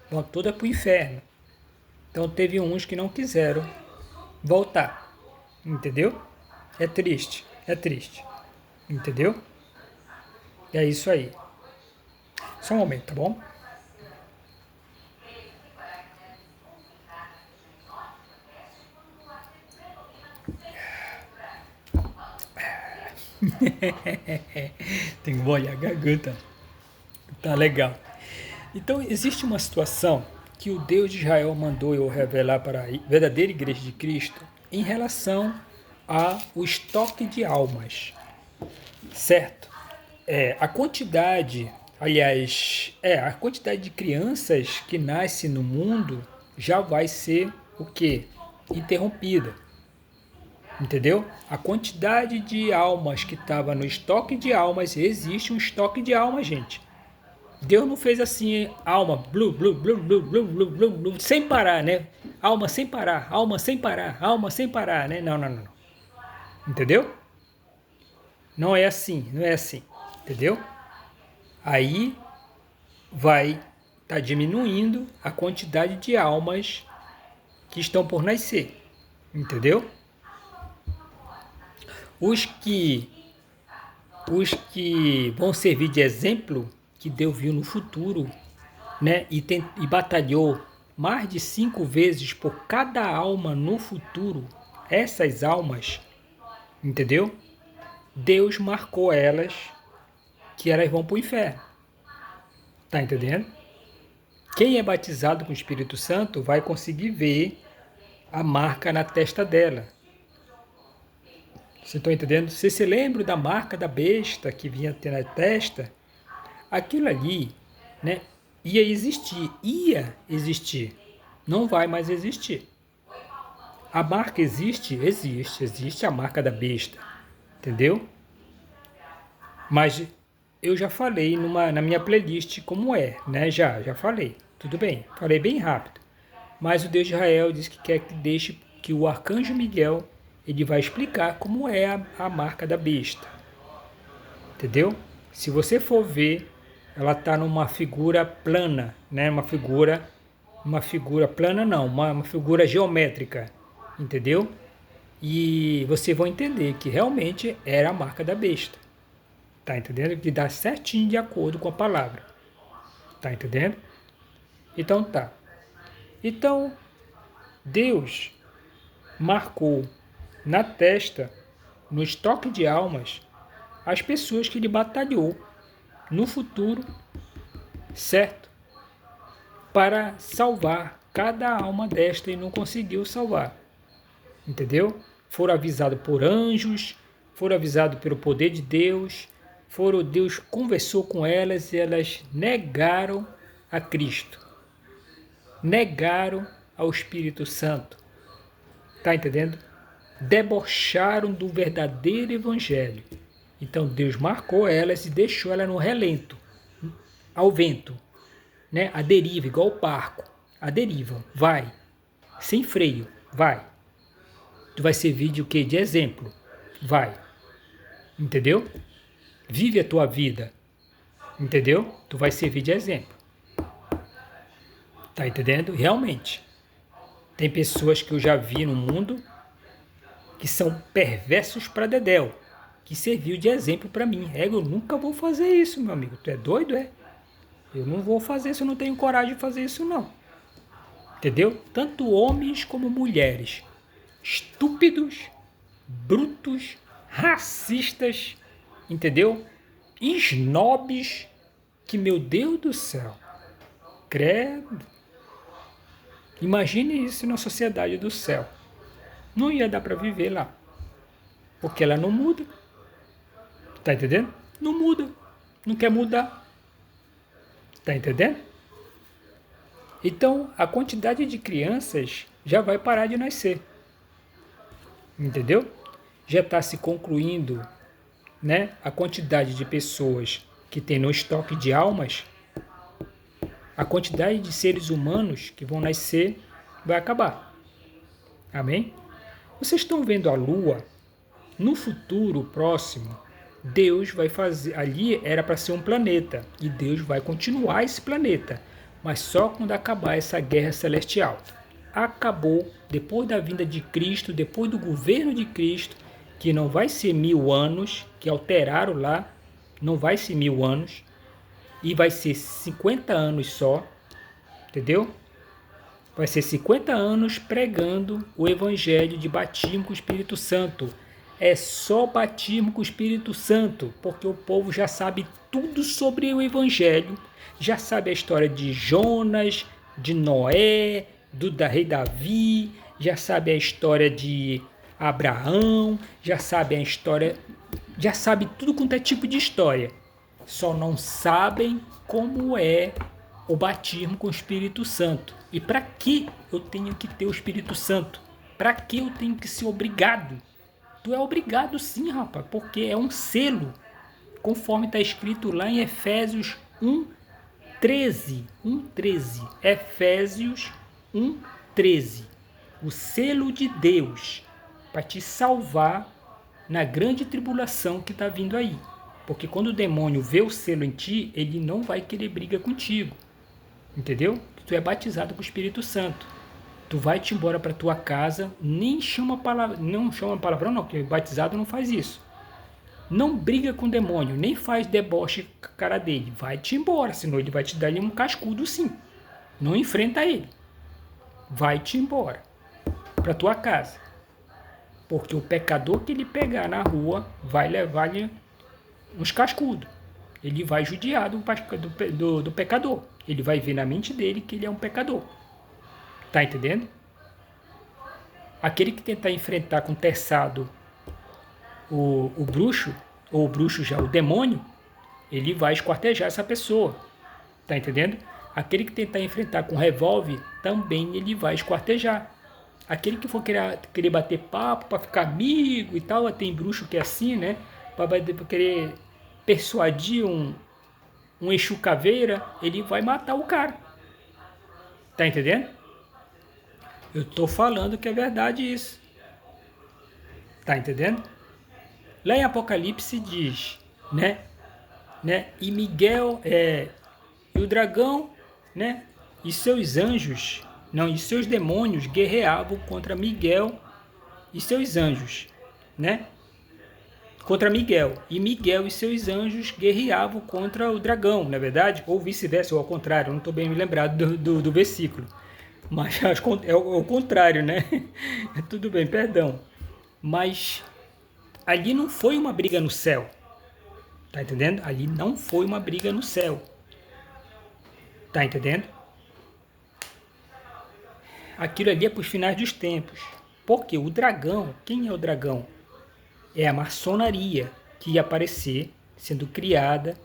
A: vão todas para o inferno. Então teve uns que não quiseram voltar, entendeu? É triste, entendeu? É isso aí. Só um momento, tá bom? Tem que molhar a garganta. Tá legal. Então, existe uma situação que o Deus de Israel mandou eu revelar para a verdadeira Igreja de Cristo em relação ao estoque de almas, certo? A quantidade de crianças que nascem no mundo já vai ser o quê? Interrompida. Entendeu? A quantidade de almas que estava no estoque de almas, existe um estoque de almas, gente. Deus não fez assim, alma, blu, blu, blu, blu, blu, blu, blu, blu, sem parar, né? Alma sem parar, alma sem parar, alma sem parar, né? Não. Entendeu? Não é assim, entendeu? Aí vai estar diminuindo a quantidade de almas que estão por nascer, entendeu? Os que vão servir de exemplo, que Deus viu no futuro, né, e batalhou mais de 5 vezes por cada alma no futuro, essas almas, entendeu? Deus marcou elas que elas vão para o inferno. Tá entendendo? Quem é batizado com o Espírito Santo vai conseguir ver a marca na testa dela. Vocês estão entendendo? Se você lembra da marca da besta que vinha ter na testa, aquilo ali, né, ia existir, não vai mais existir. A marca existe a marca da besta, entendeu? Mas eu já falei na minha playlist como é, né? Já falei, tudo bem, falei bem rápido. Mas o Deus de Israel diz que quer que deixe que o Arcanjo Miguel ele vai explicar como é a marca da besta, entendeu? Se você for ver, ela está numa figura plana, né? Uma figura plana não, uma figura geométrica, entendeu? E vocês vão entender que realmente era a marca da besta, tá entendendo? Que dá certinho de acordo com a palavra, tá entendendo? Então tá. Então Deus marcou na testa, no estoque de almas, as pessoas que ele batalhou no futuro, certo? Para salvar cada alma desta e não conseguiu salvar. Entendeu? Foram avisados por anjos, foram avisados pelo poder de Deus, Deus conversou com elas e elas negaram a Cristo. Negaram ao Espírito Santo. Tá entendendo? Debocharam do verdadeiro evangelho. Então Deus marcou elas e deixou elas no relento, ao vento, né? A deriva, igual o barco. A deriva, vai, sem freio, vai. Tu vai servir de o quê? De exemplo, vai. Entendeu? Vive a tua vida, entendeu? Tu vai servir de exemplo. Tá entendendo? Realmente. Tem pessoas que eu já vi no mundo que são perversos para dedéu, que serviu de exemplo para mim. Eu nunca vou fazer isso, meu amigo. Tu é doido, é? Eu não vou fazer isso, eu não tenho coragem de fazer isso, não. Entendeu? Tanto homens como mulheres. Estúpidos, brutos, racistas, entendeu? Snobs, que, meu Deus do céu. Credo. Imagine isso na sociedade do céu. Não ia dar para viver lá. Porque ela não muda. Tá entendendo? Não muda. Não quer mudar. Tá entendendo? Então, a quantidade de crianças já vai parar de nascer. Entendeu? Já está se concluindo, né, a quantidade de pessoas que tem no estoque de almas, a quantidade de seres humanos que vão nascer vai acabar. Amém? Vocês estão vendo a Lua? No futuro próximo, Deus vai fazer... Ali era para ser um planeta, e Deus vai continuar esse planeta, mas só quando acabar essa guerra celestial. Acabou, depois da vinda de Cristo, depois do governo de Cristo, que não vai ser 1000 anos, que alteraram lá, não vai ser 1000 anos, e vai ser 50 anos só, entendeu? Vai ser 50 anos pregando o evangelho de batismo com o Espírito Santo. É só batismo com o Espírito Santo, porque o povo já sabe tudo sobre o evangelho, já sabe a história de Jonas, de Noé, da rei Davi, já sabe a história de Abraão, já sabe a história, já sabe tudo quanto é tipo de história. Só não sabem como é o batismo com o Espírito Santo. E para que eu tenho que ter o Espírito Santo? Para que eu tenho que ser obrigado? Tu é obrigado sim, rapaz, porque é um selo, conforme está escrito lá em Efésios 1:13. 1:13. Efésios 1:13. O selo de Deus para te salvar na grande tribulação que está vindo aí. Porque quando o demônio vê o selo em ti, ele não vai querer briga contigo. Entendeu? Tu é batizado com o Espírito Santo. Tu vai-te embora para tua casa, nem chama palavra, não chama palavrão não, porque batizado não faz isso. Não briga com o demônio, nem faz deboche com a cara dele. Vai-te embora, senão ele vai te dar ali um cascudo sim. Não enfrenta ele. Vai-te embora para tua casa. Porque o pecador que ele pegar na rua vai levar-lhe uns cascudos. Ele vai judiar do pecador. Ele vai ver na mente dele que ele é um pecador. Tá entendendo? Aquele que tentar enfrentar com terçado o bruxo, ou o bruxo já, o demônio, ele vai esquartejar essa pessoa. Tá entendendo? Aquele que tentar enfrentar com revólver, também ele vai esquartejar. Aquele que for querer bater papo para ficar amigo e tal, tem bruxo que é assim, né? Para querer persuadir um Exu caveira, ele vai matar o cara. Tá entendendo? Eu tô falando que é verdade isso. Tá entendendo? Lá em Apocalipse diz, né? E Miguel, e o dragão, né? E seus anjos, não, e seus demônios guerreavam contra Miguel e seus anjos, né? Contra Miguel. E Miguel e seus anjos guerreavam contra o dragão, não é verdade? Ou vice-versa, ou ao contrário, eu não estou bem lembrado do versículo. Mas é o contrário, né? Tudo bem, perdão. Mas ali não foi uma briga no céu. Tá entendendo? Ali não foi uma briga no céu. Tá entendendo? Aquilo ali é para os finais dos tempos. Porque o dragão, quem é o dragão? É a maçonaria que ia aparecer, sendo criada,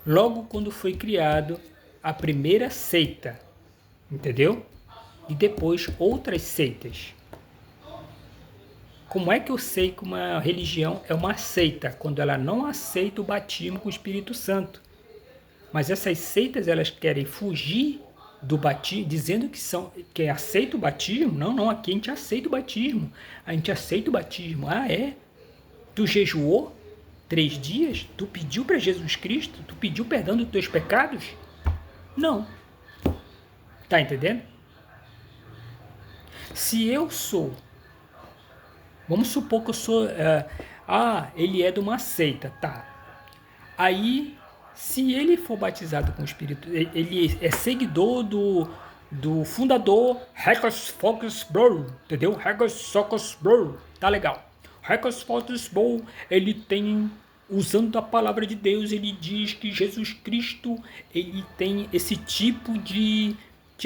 A: logo quando foi criado a primeira seita. Entendeu? E depois outras seitas. Como é que eu sei que uma religião é uma seita? Quando ela não aceita o batismo com o Espírito Santo. Mas essas seitas, elas querem fugir do batismo, dizendo que aceita o batismo. Não, aqui a gente aceita o batismo. A gente aceita o batismo. Ah, é? Tu jejuou 3 dias? Tu pediu para Jesus Cristo? Tu pediu perdão dos teus pecados? Não. Tá entendendo? Se eu sou, vamos supor que eu sou, ele é de uma seita, tá? Aí, se ele for batizado com o Espírito, ele é seguidor do fundador Hecos Focus Bro, entendeu? Hecos Focus Bro, tá legal. Hecos Focus Bro, ele tem usando a palavra de Deus, ele diz que Jesus Cristo, ele tem esse tipo de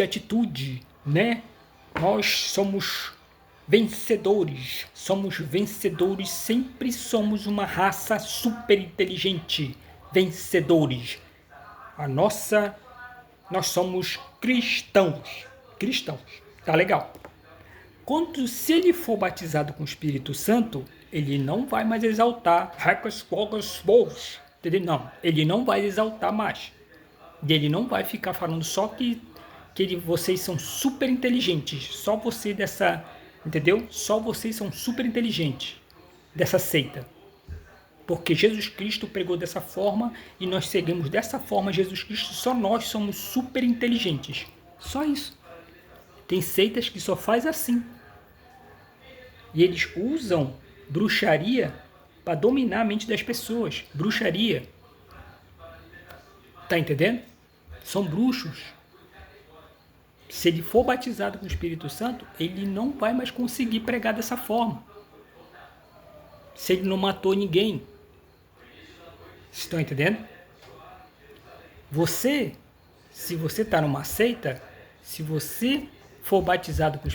A: atitude, né? Nós somos vencedores, sempre somos uma raça super inteligente, vencedores. Nós somos cristãos, tá legal? Se ele for batizado com o Espírito Santo, ele não vai mais exaltar, entendeu? Não, ele não vai exaltar mais. E ele não vai ficar falando só que vocês são super inteligentes, só você dessa, entendeu? Só vocês são super inteligentes dessa seita. Porque Jesus Cristo pregou dessa forma e nós seguimos dessa forma Jesus Cristo, só nós somos super inteligentes. Só isso. Tem seitas que só faz assim. E eles usam bruxaria para dominar a mente das pessoas. Bruxaria. Tá entendendo? São bruxos. Se ele for batizado com o Espírito Santo, ele não vai mais conseguir pregar dessa forma. Se ele não matou ninguém. Vocês estão entendendo? Se você está numa seita, se você for batizado com o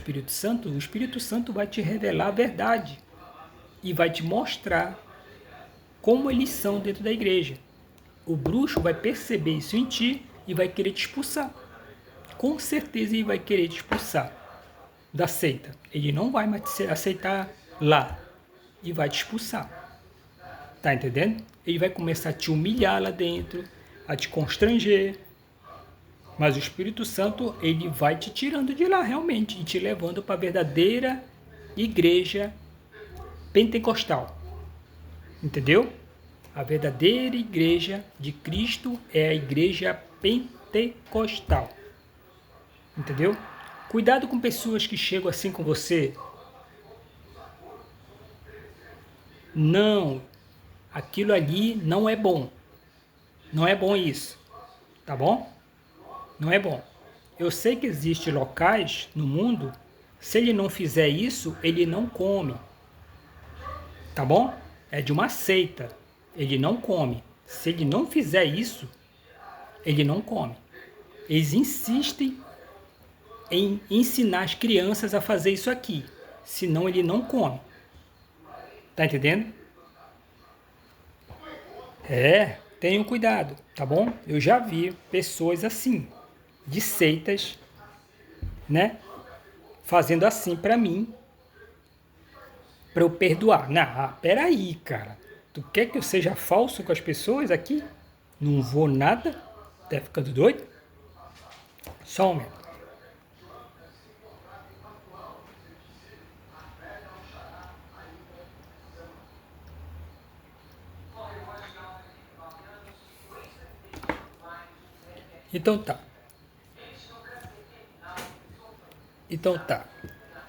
A: Espírito Santo vai te revelar a verdade e vai te mostrar como eles são dentro da igreja. O bruxo vai perceber isso em ti e vai querer te expulsar. Com certeza ele vai querer te expulsar da seita. Ele não vai mais te aceitar lá e vai te expulsar. Tá entendendo? Ele vai começar a te humilhar lá dentro, a te constranger. Mas o Espírito Santo, ele vai te tirando de lá realmente e te levando para a verdadeira igreja pentecostal. Entendeu? A verdadeira igreja de Cristo é a igreja pentecostal. Entendeu? Cuidado com pessoas que chegam assim com você. Não, aquilo ali não é bom. Não é bom isso. Tá bom? Não é bom. Eu sei que existem locais no mundo, se ele não fizer isso, ele não come. Tá bom? É de uma seita. Ele não come. Se ele não fizer isso, ele não come. Eles insistem em ensinar as crianças a fazer isso aqui. Senão ele não come. Tá entendendo? Tenham cuidado, tá bom? Eu já vi pessoas assim, de seitas, né? Fazendo assim pra mim, pra eu perdoar. Não, peraí, cara. Tu quer que eu seja falso com as pessoas aqui? Não vou nada? Tá ficando doido? Só um momento. Então tá.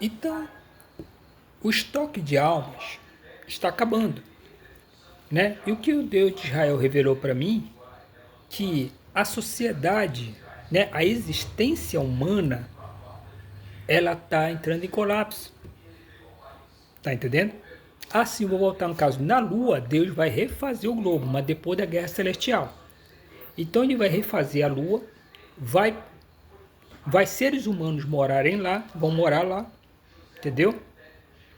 A: Então, o estoque de almas está acabando, né? E o que o Deus de Israel revelou para mim, que a sociedade, né, a existência humana, ela está entrando em colapso. Tá entendendo? Assim, vou voltar no caso. Na Lua, Deus vai refazer o globo, mas depois da Guerra Celestial. Então ele vai refazer a Lua, vai seres humanos morarem lá, vão morar lá, entendeu?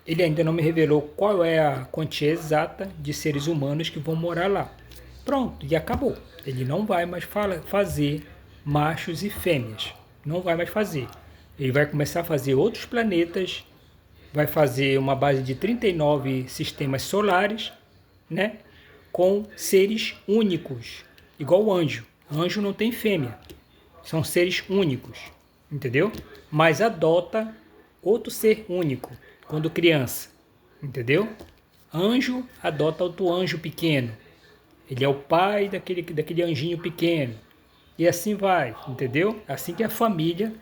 A: Ele ainda não me revelou qual é a quantia exata de seres humanos que vão morar lá. Pronto, e acabou. Ele não vai mais fazer machos e fêmeas. Não vai mais fazer. Ele vai começar a fazer outros planetas, vai fazer uma base de 39 sistemas solares, né? Com seres únicos, igual o anjo. O anjo não tem fêmea. São seres únicos, entendeu? Mas adota outro ser único quando criança, entendeu? Anjo adota outro anjo pequeno. Ele é o pai daquele anjinho pequeno. E assim vai, entendeu? Assim que é a família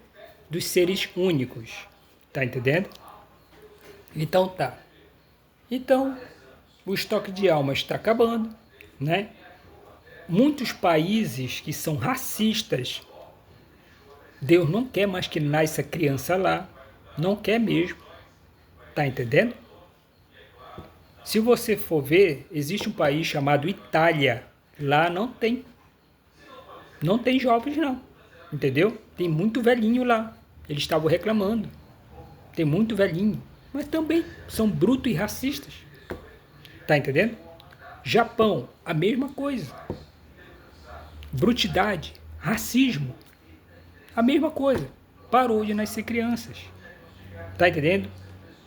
A: dos seres únicos. Tá entendendo? Então tá. Então, o estoque de almas está acabando, né? Muitos países que são racistas, Deus não quer mais que nasça criança lá. Não quer mesmo. Tá entendendo? Se você for ver, existe um país chamado Itália. Lá não tem jovens não, entendeu? Tem muito velhinho lá. Eles estavam reclamando. Tem muito velhinho, mas também são brutos e racistas. Tá entendendo? Japão, a mesma coisa. Brutidade, racismo, a mesma coisa. Parou de nascer crianças. Tá entendendo?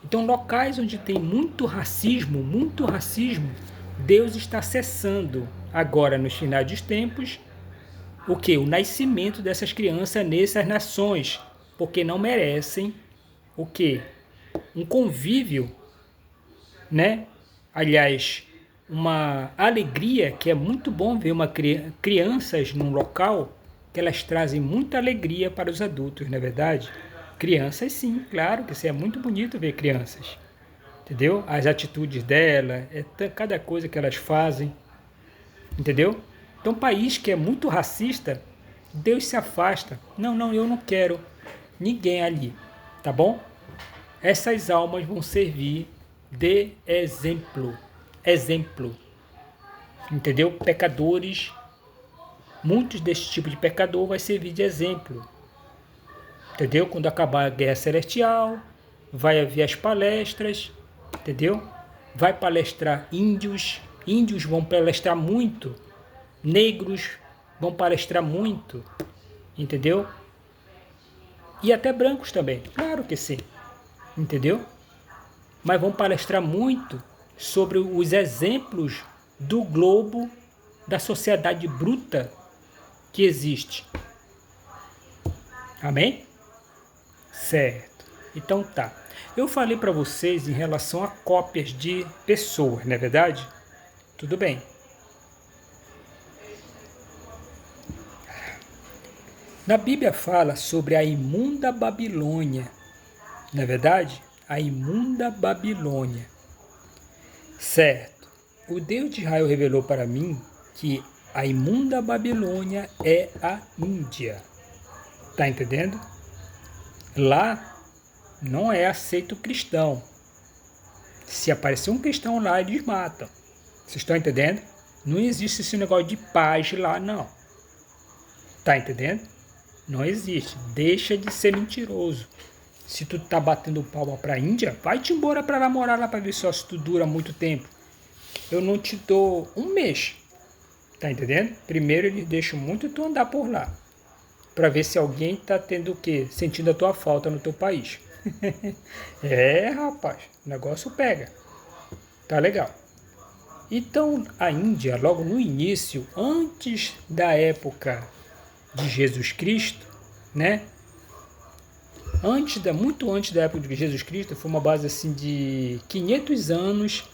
A: Então, locais onde tem muito racismo, Deus está cessando agora nos finais dos tempos o que? O nascimento dessas crianças nessas nações, porque não merecem o que? Um convívio, né? Aliás, uma alegria, que é muito bom ver crianças num local que elas trazem muita alegria para os adultos, não é verdade? Crianças sim, claro que isso é muito bonito ver crianças, entendeu? As atitudes dela, cada coisa que elas fazem, entendeu? Então, um país que é muito racista, Deus se afasta. Não, eu não quero ninguém ali, tá bom? Essas almas vão servir de exemplo, entendeu? Pecadores, muitos desse tipo de pecador vai servir de exemplo, entendeu? Quando acabar a guerra celestial, vai haver as palestras, entendeu? Vai palestrar índios vão palestrar muito, negros vão palestrar muito, entendeu? E até brancos também, claro que sim, entendeu? Mas vão palestrar muito sobre os exemplos do globo, da sociedade bruta que existe. Amém? Certo. Então tá. Eu falei para vocês em relação a cópias de pessoas, não é verdade? Tudo bem. Na Bíblia fala sobre a imunda Babilônia, não é verdade? A imunda Babilônia. Certo. O Deus de Israel revelou para mim que a imunda Babilônia é a Índia. Tá entendendo? Lá não é aceito cristão. Se aparecer um cristão lá, eles matam. Vocês estão entendendo? Não existe esse negócio de paz lá, não. Tá entendendo? Não existe. Deixa de ser mentiroso. Se tu tá batendo palma pra Índia, vai-te embora pra lá morar lá pra ver só se tu dura muito tempo. Eu não te dou um mês. Tá entendendo? Primeiro eles deixam muito tu andar por lá. Pra ver se alguém tá tendo o quê? Sentindo a tua falta no teu país. Rapaz, o negócio pega. Tá legal. Então, a Índia, logo no início, antes da época de Jesus Cristo, né? Muito antes da época de Jesus Cristo, foi uma base assim de 500 anos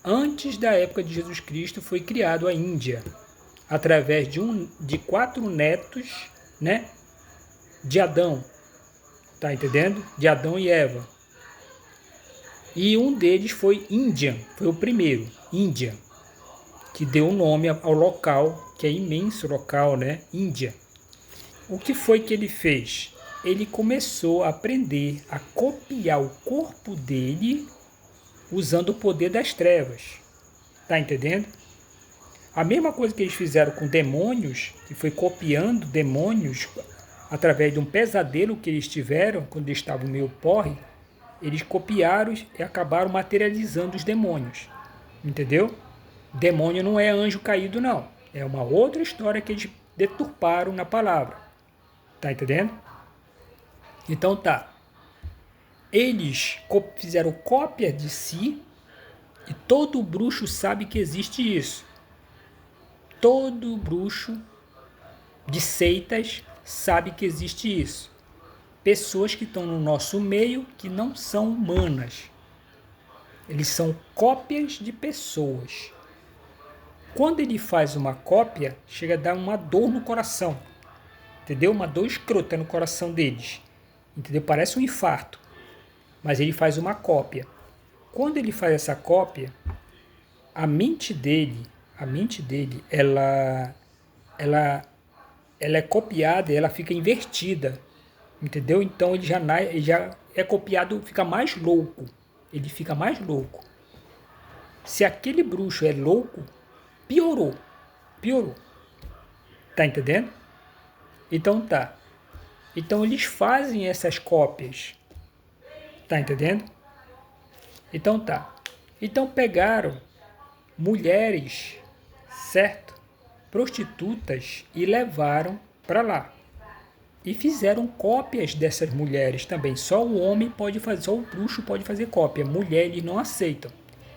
A: antes da época de Jesus Cristo, foi criado a Índia, através de 4 netos, né? De Adão, tá entendendo? De Adão e Eva. E um deles foi Índia, foi o primeiro, Índia, que deu o nome ao local, que é imenso local, né? Índia. O que foi que ele fez? Ele começou a aprender a copiar o corpo dele usando o poder das trevas. Tá entendendo? A mesma coisa que eles fizeram com demônios, que foi copiando demônios através de um pesadelo que eles tiveram quando eles estavam meio porre, eles copiaram e acabaram materializando os demônios. Entendeu? Demônio não é anjo caído, não. É uma outra história que eles deturparam na palavra. Tá entendendo? Então tá. Eles fizeram cópia de si e todo bruxo sabe que existe isso. Todo bruxo de seitas sabe que existe isso. Pessoas que estão no nosso meio que não são humanas. Eles são cópias de pessoas. Quando ele faz uma cópia, chega a dar uma dor no coração. Entendeu? Uma dor escrota no coração deles. Entendeu? Parece um infarto. Mas ele faz uma cópia. Quando ele faz essa cópia, a mente dele, ela é copiada e ela fica invertida. Entendeu? Então ele já é copiado, fica mais louco. Ele fica mais louco. Se aquele bruxo é louco, piorou. Piorou. Tá entendendo? Então tá. Então eles fazem essas cópias. Tá entendendo? Então tá. Então pegaram mulheres, certo? Prostitutas e levaram para lá. E fizeram cópias dessas mulheres também. Só o homem pode fazer, só o bruxo pode fazer cópia. Mulher eles não aceitam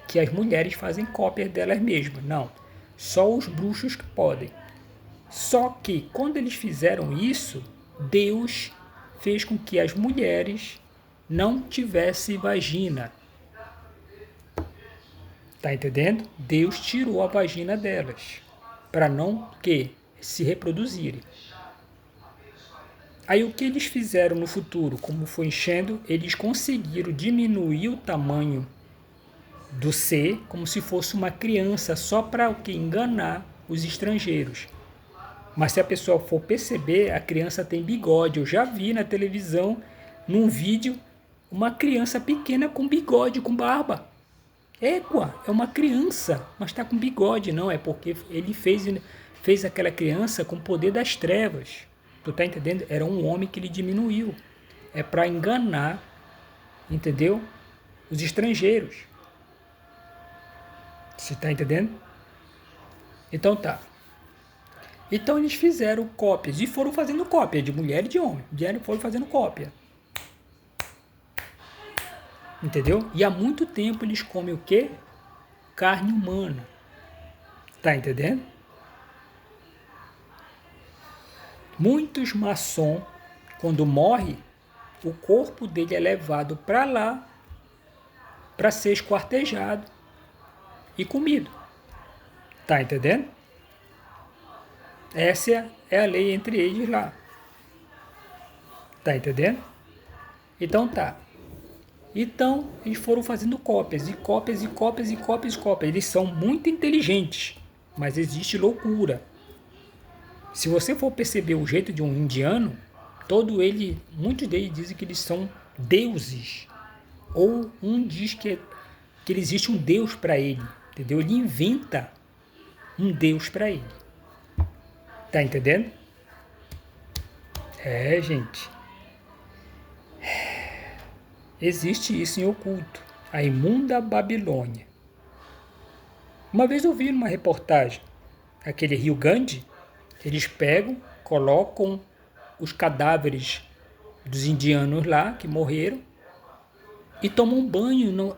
A: que as mulheres fazem cópias delas mesmas. Não. Só os bruxos que podem. Só que quando eles fizeram isso, Deus fez com que as mulheres não tivessem vagina. Tá entendendo? Deus tirou a vagina delas para não que se reproduzirem. Aí o que eles fizeram no futuro, como foi enchendo, eles conseguiram diminuir o tamanho do ser como se fosse uma criança, só para o que? Enganar os estrangeiros. Mas se a pessoa for perceber, a criança tem bigode. Eu já vi na televisão, num vídeo, uma criança pequena com bigode, com barba. É uma criança, mas está com bigode. Não, é porque ele fez aquela criança com o poder das trevas. Tu tá entendendo? Era um homem que ele diminuiu. É para enganar, entendeu? Os estrangeiros. Você tá entendendo? Então tá. Então eles fizeram cópias e foram fazendo cópia de mulher e de homem. Foram fazendo cópia. Entendeu? E há muito tempo eles comem o quê? Carne humana. Tá entendendo? Muitos maçons, quando morre, o corpo dele é levado para lá para ser esquartejado e comido. Tá entendendo? Essa é a lei entre eles lá. Tá entendendo? Então tá. Então eles foram fazendo cópias, e cópias, e cópias, e cópias, e cópias. Eles são muito inteligentes, mas existe loucura. Se você for perceber o jeito de um indiano, muitos deles dizem que eles são deuses. Ou um diz que existe um deus para ele, entendeu? Ele inventa um deus para ele. Tá entendendo? Gente. Existe isso em oculto. A imunda Babilônia. Uma vez eu vi numa reportagem, aquele rio Gandhi, eles pegam, colocam os cadáveres dos indianos lá, que morreram, e tomam banho.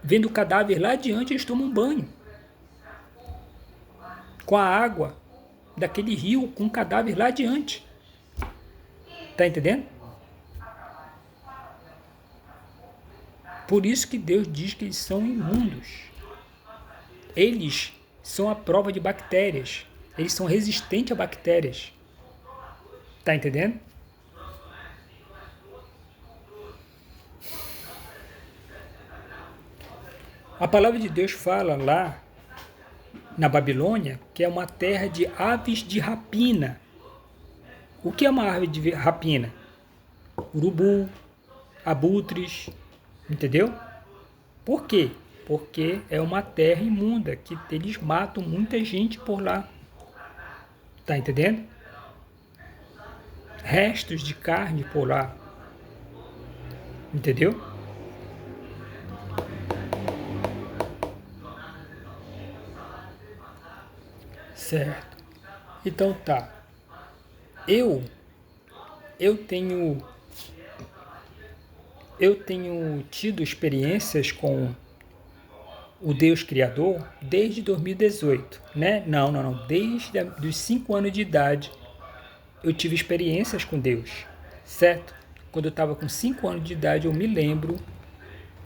A: Vendo o cadáver lá adiante, eles tomam banho. Com a água daquele rio, com o cadáver lá adiante. Tá entendendo? Por isso que Deus diz que eles são imundos. Eles são a prova de bactérias. Eles são resistentes a bactérias. Tá entendendo? A palavra de Deus fala lá na Babilônia que é uma terra de aves de rapina. O que é uma ave de rapina? Urubu, abutres, entendeu? Por quê? Porque é uma terra imunda, que eles matam muita gente por lá. Tá entendendo? Restos de carne por lá. Entendeu? Certo. Então tá. Eu tenho tido experiências com o Deus Criador desde 2018, né? Não. Desde os 5 anos de idade eu tive experiências com Deus, certo? Quando eu estava com 5 anos de idade eu me lembro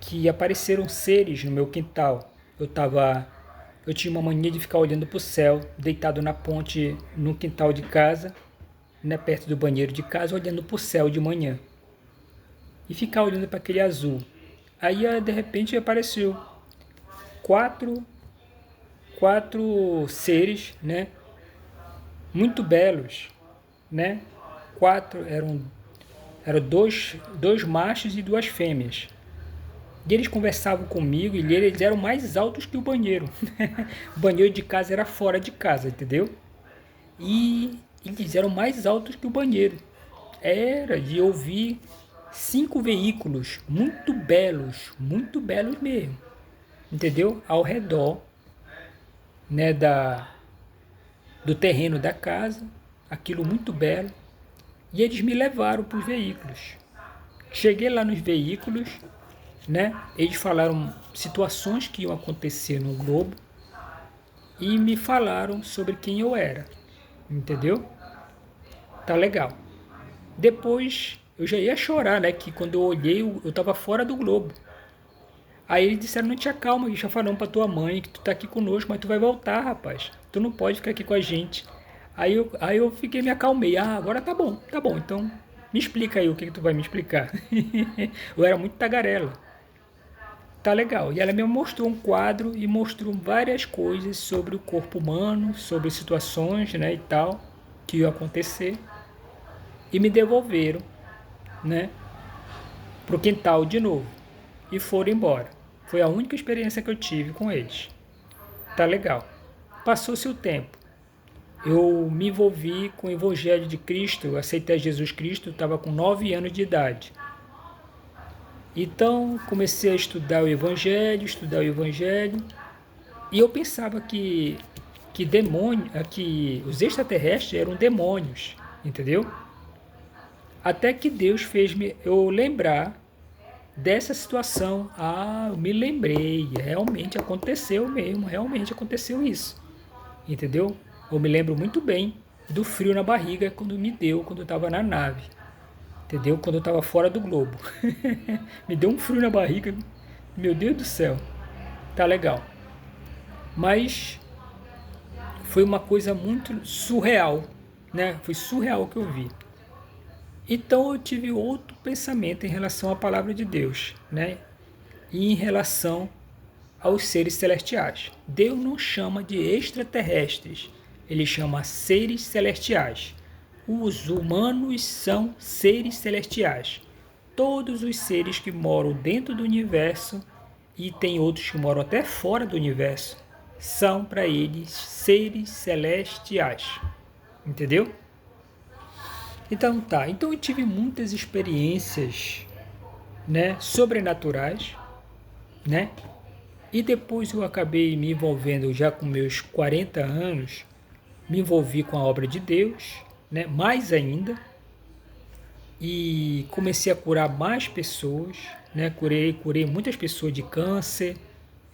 A: que apareceram seres no meu quintal. Eu tinha uma mania de ficar olhando para o céu, deitado na ponte no quintal de casa, né, perto do banheiro de casa, olhando para o céu de manhã. E ficar olhando para aquele azul. Aí, de repente, apareceu quatro seres, né, muito belos, né? Eram dois machos e 2 fêmeas. E eles conversavam comigo e eles eram mais altos que o banheiro. O banheiro de casa era fora de casa, entendeu? E eles eram mais altos que o banheiro. Era de ouvir 5 veículos muito belos mesmo, entendeu? Ao redor, né, do terreno da casa, aquilo muito belo. E eles me levaram para os veículos. Cheguei lá nos veículos, né? Eles falaram situações que iam acontecer no globo e me falaram sobre quem eu era, entendeu? Tá legal. Depois eu já ia chorar, né? Que quando eu olhei eu estava fora do globo. Aí eles disseram, não te acalma, já falamos pra tua mãe que tu tá aqui conosco, mas tu vai voltar, rapaz. Tu não pode ficar aqui com a gente. Aí eu fiquei, me acalmei. Ah, agora tá bom. Então me explica aí o que tu vai me explicar. Eu era muito tagarela. Tá legal. E ela me mostrou um quadro e mostrou várias coisas sobre o corpo humano, sobre situações, né, e tal, que iam acontecer. E me devolveram, né, pro quintal de novo. E foram embora. Foi a única experiência que eu tive com eles. Tá legal. Passou-se o tempo. Eu me envolvi com o Evangelho de Cristo, aceitei Jesus Cristo, estava com 9 anos de idade. Então comecei a estudar o Evangelho, e eu pensava que os extraterrestres eram demônios, entendeu? Até que Deus fez eu lembrar dessa situação. Ah, eu me lembrei, realmente aconteceu mesmo, realmente aconteceu isso, entendeu? Eu me lembro muito bem do frio na barriga quando eu estava na nave, entendeu? Quando eu estava fora do globo. Me deu um frio na barriga, meu Deus do céu, tá legal. Mas foi uma coisa muito surreal, né? Foi surreal o que eu vi. Então eu tive outro pensamento em relação à palavra de Deus, né? E em relação aos seres celestiais. Deus não chama de extraterrestres, ele chama seres celestiais. Os humanos são seres celestiais. Todos os seres que moram dentro do universo, e tem outros que moram até fora do universo, são para eles seres celestiais. Entendeu? Então tá, então eu tive muitas experiências, né, sobrenaturais, né? E depois eu acabei me envolvendo já com meus 40 anos, me envolvi com a obra de Deus, né, mais ainda, e comecei a curar mais pessoas, né? Curei muitas pessoas de câncer,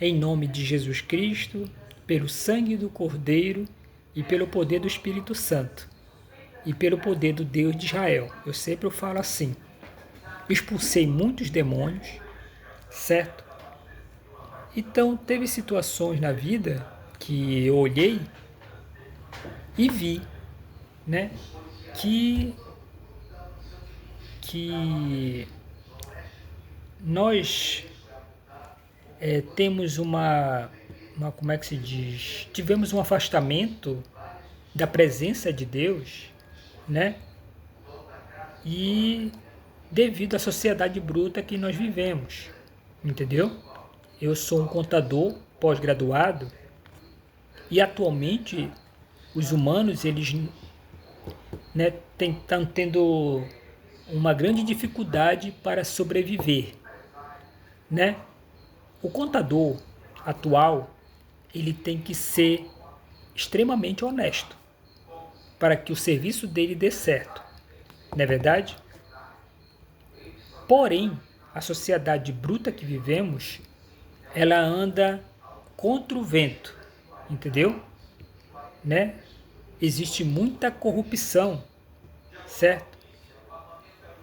A: em nome de Jesus Cristo, pelo sangue do Cordeiro e pelo poder do Espírito Santo e pelo poder do Deus de Israel. Eu sempre falo assim. Expulsei muitos demônios, certo? Então teve situações na vida que eu olhei e vi, né, que nós temos como é que se diz? Tivemos um afastamento da presença de Deus, né? E devido à sociedade bruta que nós vivemos, entendeu? Eu sou um contador pós-graduado e atualmente os humanos, eles, né, estão tendo uma grande dificuldade para sobreviver, né? O contador atual, ele tem que ser extremamente honesto para que o serviço dele dê certo, não é verdade? Porém, a sociedade bruta que vivemos, ela anda contra o vento, entendeu? Né? Existe muita corrupção, certo?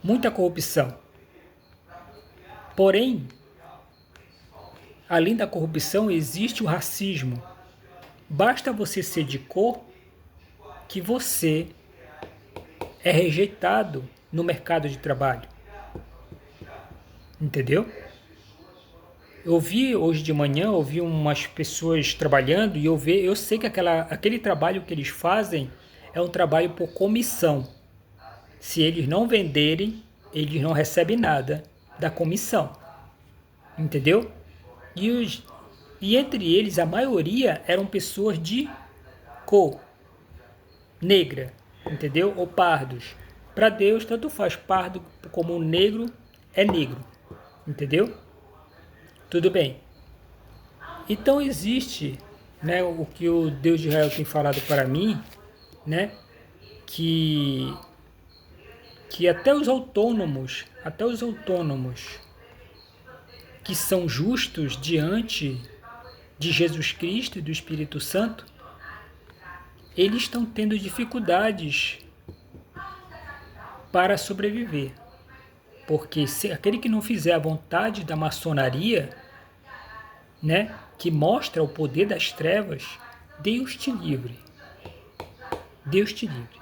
A: Muita corrupção. Porém, além da corrupção, existe o racismo. Basta você ser de cor que você é rejeitado no mercado de trabalho. Entendeu? Eu vi hoje de manhã, eu vi umas pessoas trabalhando e eu sei que aquele trabalho que eles fazem é um trabalho por comissão. Se eles não venderem, eles não recebem nada da comissão. entendeu? E entre eles, a maioria eram pessoas de cor negra, entendeu? Ou pardos. Para Deus, tanto faz pardo como negro é negro, entendeu? Tudo bem. Então existe, né, o que o Deus de Israel tem falado para mim, né, que até os autônomos que são justos diante de Jesus Cristo e do Espírito Santo, eles estão tendo dificuldades para sobreviver. Porque se aquele que não fizer a vontade da maçonaria, né, que mostra o poder das trevas, Deus te livre. Deus te livre.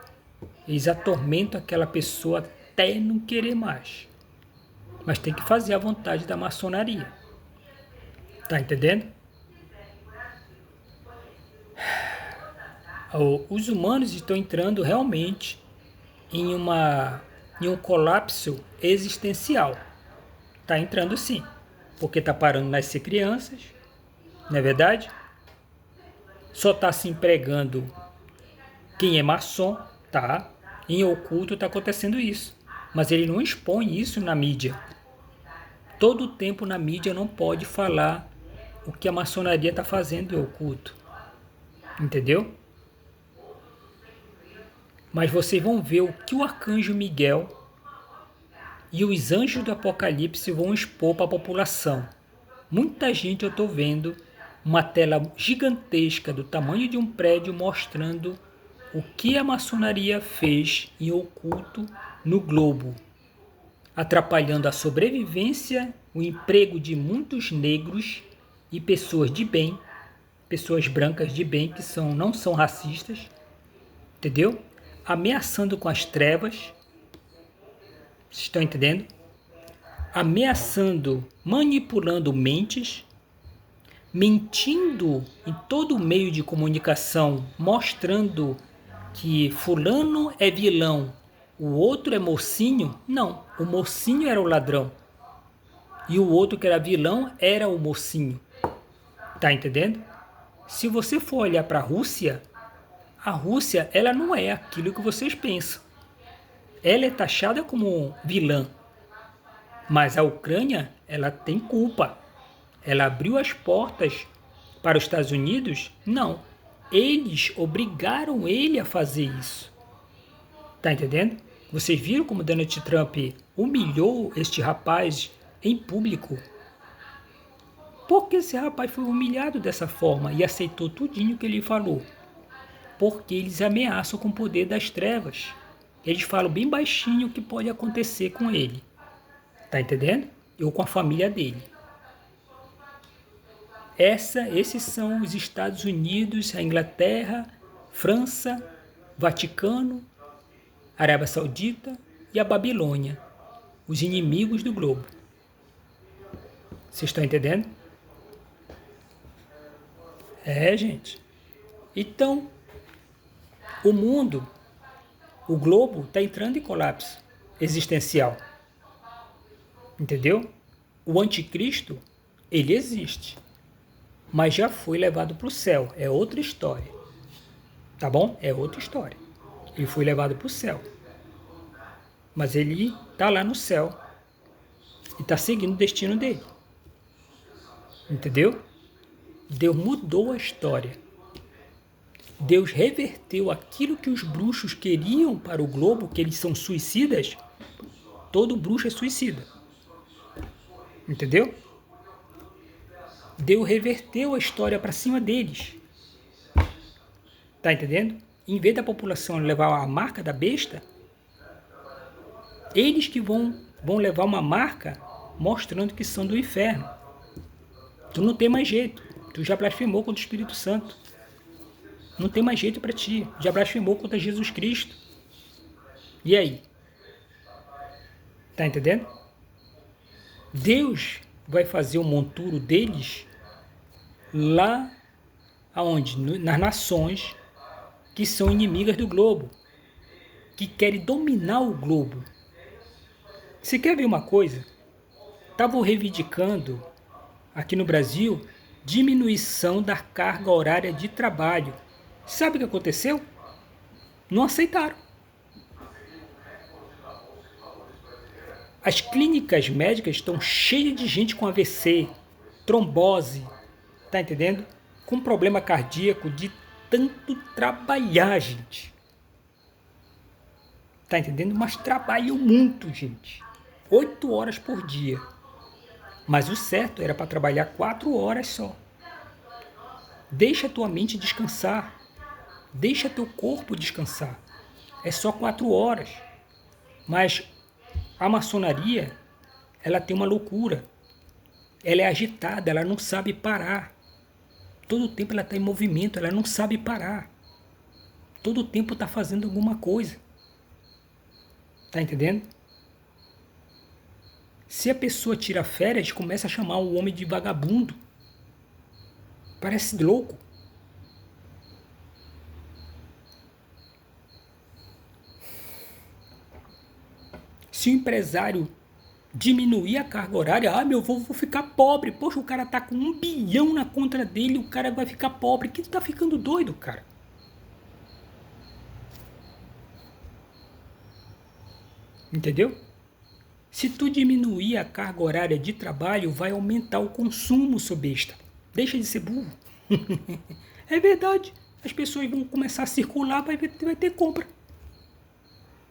A: Eles atormentam aquela pessoa até não querer mais. Mas tem que fazer a vontade da maçonaria. Tá entendendo? Os humanos estão entrando realmente em um colapso existencial. Tá entrando sim. Porque tá parando de nascer crianças, não é verdade? Só tá se empregando quem é maçom, tá? Em oculto tá acontecendo isso. Mas ele não expõe isso na mídia. Todo o tempo na mídia não pode falar o que a maçonaria está fazendo em oculto. Entendeu? Mas vocês vão ver o que o arcanjo Miguel e os anjos do Apocalipse vão expor para a população. Muita gente eu estou vendo uma tela gigantesca do tamanho de um prédio mostrando o que a maçonaria fez em oculto no globo, atrapalhando a sobrevivência, o emprego de muitos negros e pessoas de bem, pessoas brancas de bem que não são racistas, entendeu? Ameaçando com as trevas, vocês estão entendendo? Ameaçando, manipulando mentes, mentindo em todo o meio de comunicação, mostrando que fulano é vilão, o outro é mocinho. Não, o mocinho era o ladrão. E o outro que era vilão era o mocinho. Tá entendendo? Se você for olhar para a Rússia, ela não é aquilo que vocês pensam. Ela é taxada como vilã. Mas a Ucrânia, ela tem culpa. Ela abriu as portas para os Estados Unidos? Não. Eles obrigaram ele a fazer isso. Tá entendendo? Vocês viram como Donald Trump humilhou este rapaz em público? Por que esse rapaz foi humilhado dessa forma e aceitou tudinho que ele falou? Porque eles ameaçam com o poder das trevas. Eles falam bem baixinho o que pode acontecer com ele. Tá entendendo? Ou com a família dele. Esses são os Estados Unidos, a Inglaterra, França, Vaticano, Arábia Saudita e a Babilônia. Os inimigos do globo. Vocês estão entendendo? Gente. Então, o mundo, o globo, está entrando em colapso existencial. Entendeu? O anticristo, ele existe. Mas já foi levado para o céu. É outra história. Tá bom? É outra história. Ele foi levado para o céu. Mas ele está lá no céu. E está seguindo o destino dele. Entendeu? Deus mudou a história. Deus reverteu aquilo que os bruxos queriam para o globo, que eles são suicidas. Todo bruxo é suicida. Entendeu? Deus reverteu a história para cima deles. Tá entendendo? Em vez da população levar a marca da besta, eles que vão levar uma marca mostrando que são do inferno. Tu não tem mais jeito. Tu já blasfemou contra o Espírito Santo. Não tem mais jeito para ti. Já blasfemou contra Jesus Cristo. E aí? Tá entendendo? Deus vai fazer o monturo deles lá aonde? Nas nações que são inimigas do globo, que querem dominar o globo. Você quer ver uma coisa? Estavam reivindicando aqui no Brasil, diminuição da carga horária de trabalho. Sabe o que aconteceu? Não aceitaram. As clínicas médicas estão cheias de gente com AVC, trombose, tá entendendo? Com problema cardíaco de tanto trabalhar, gente. Tá entendendo? Mas trabalham muito, gente. 8 horas por dia. Mas o certo era para trabalhar 4 horas só. Deixa a tua mente descansar. Deixa teu corpo descansar. É só 4 horas. Mas a maçonaria, ela tem uma loucura. Ela é agitada, ela não sabe parar. Todo o tempo ela está em movimento, ela não sabe parar. Todo o tempo está fazendo alguma coisa. Tá entendendo? Se a pessoa tira férias, começa a chamar o homem de vagabundo. Parece louco. Se o empresário diminuir a carga horária, meu avô, vou ficar pobre. Poxa, o cara tá com 1 bilhão na conta dele, o cara vai ficar pobre. Que tá ficando doido, cara? Entendeu? Se tu diminuir a carga horária de trabalho, vai aumentar o consumo, seu besta. Deixa de ser burro. É verdade. As pessoas vão começar a circular, vai ter compra.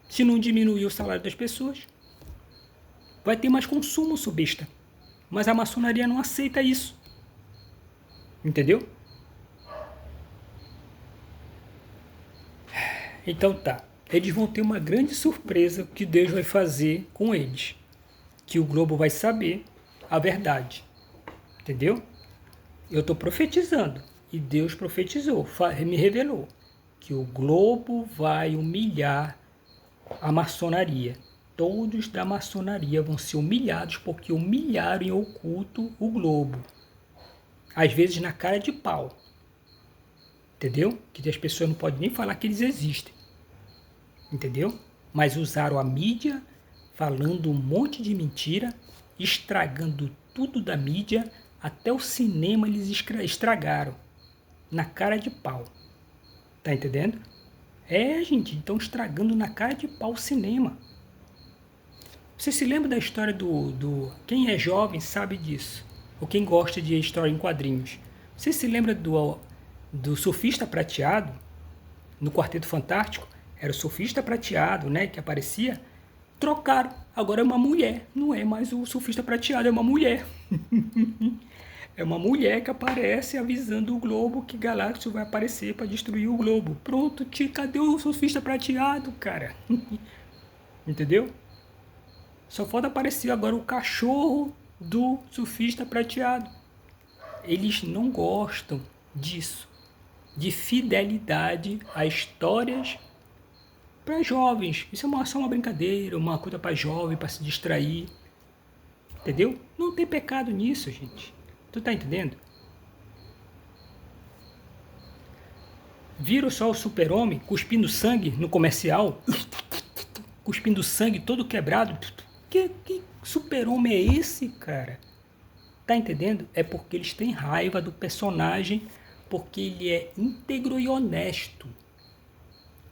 A: Se não diminuir o salário das pessoas, vai ter mais consumo, seu besta. Mas a maçonaria não aceita isso. Entendeu? Então tá. Eles vão ter uma grande surpresa que Deus vai fazer com eles. Que o globo vai saber a verdade. Entendeu? Eu estou profetizando. E Deus profetizou, me revelou. Que o globo vai humilhar a maçonaria. Todos da maçonaria vão ser humilhados porque humilharam em oculto o globo. Às vezes na cara de pau. Entendeu? Que as pessoas não podem nem falar que eles existem. Entendeu? Mas usaram a mídia, falando um monte de mentira, estragando tudo da mídia, até o cinema eles estragaram. Na cara de pau. Tá entendendo? É, gente, estão estragando na cara de pau o cinema. Você se lembra da história quem é jovem sabe disso. Ou quem gosta de história em quadrinhos. Você se lembra do surfista prateado no Quarteto Fantástico? Era o surfista prateado, né, que aparecia. Trocaram. Agora é uma mulher. Não é mais o surfista prateado, é uma mulher. É uma mulher que aparece avisando o globo que Galáctico vai aparecer para destruir o globo. Pronto, cadê o surfista prateado, cara? Entendeu? Só falta aparecer agora o cachorro do surfista prateado. Eles não gostam disso. De fidelidade a histórias para jovens. Isso é só uma brincadeira, uma coisa para jovem, para se distrair. Entendeu? Não tem pecado nisso, gente. Tu tá entendendo? Viram só o super-homem cuspindo sangue no comercial? Cuspindo sangue todo quebrado? Que super-homem é esse, cara? Tá entendendo? É porque eles têm raiva do personagem, porque ele é íntegro e honesto.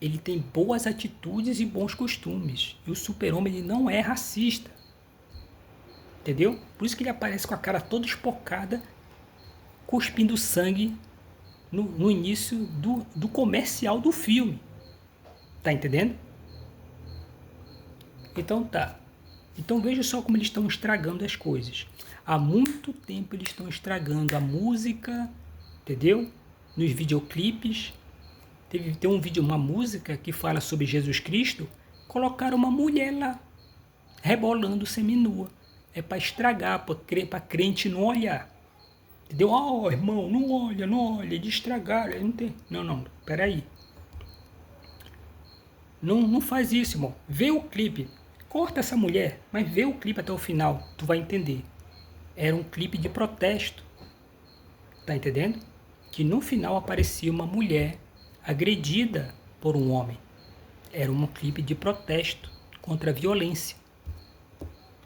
A: Ele tem boas atitudes e bons costumes. E o super-homem ele não é racista. Entendeu? Por isso que ele aparece com a cara toda espocada, cuspindo sangue no início do comercial do filme. Tá entendendo? Então tá. Então veja só como eles estão estragando as coisas. Há muito tempo eles estão estragando a música, entendeu? Nos videoclipes. Tem um vídeo, uma música que fala sobre Jesus Cristo, colocaram uma mulher lá, rebolando seminua. É para estragar, para crente não olhar. Entendeu? Oh, irmão, não olha, de estragar. Não tem. Não, peraí. Não faz isso, irmão. Vê o clipe. Corta essa mulher, mas vê o clipe até o final. Tu vai entender. Era um clipe de protesto. Tá entendendo? Que no final aparecia uma mulher agredida por um homem. Era um clipe de protesto contra a violência.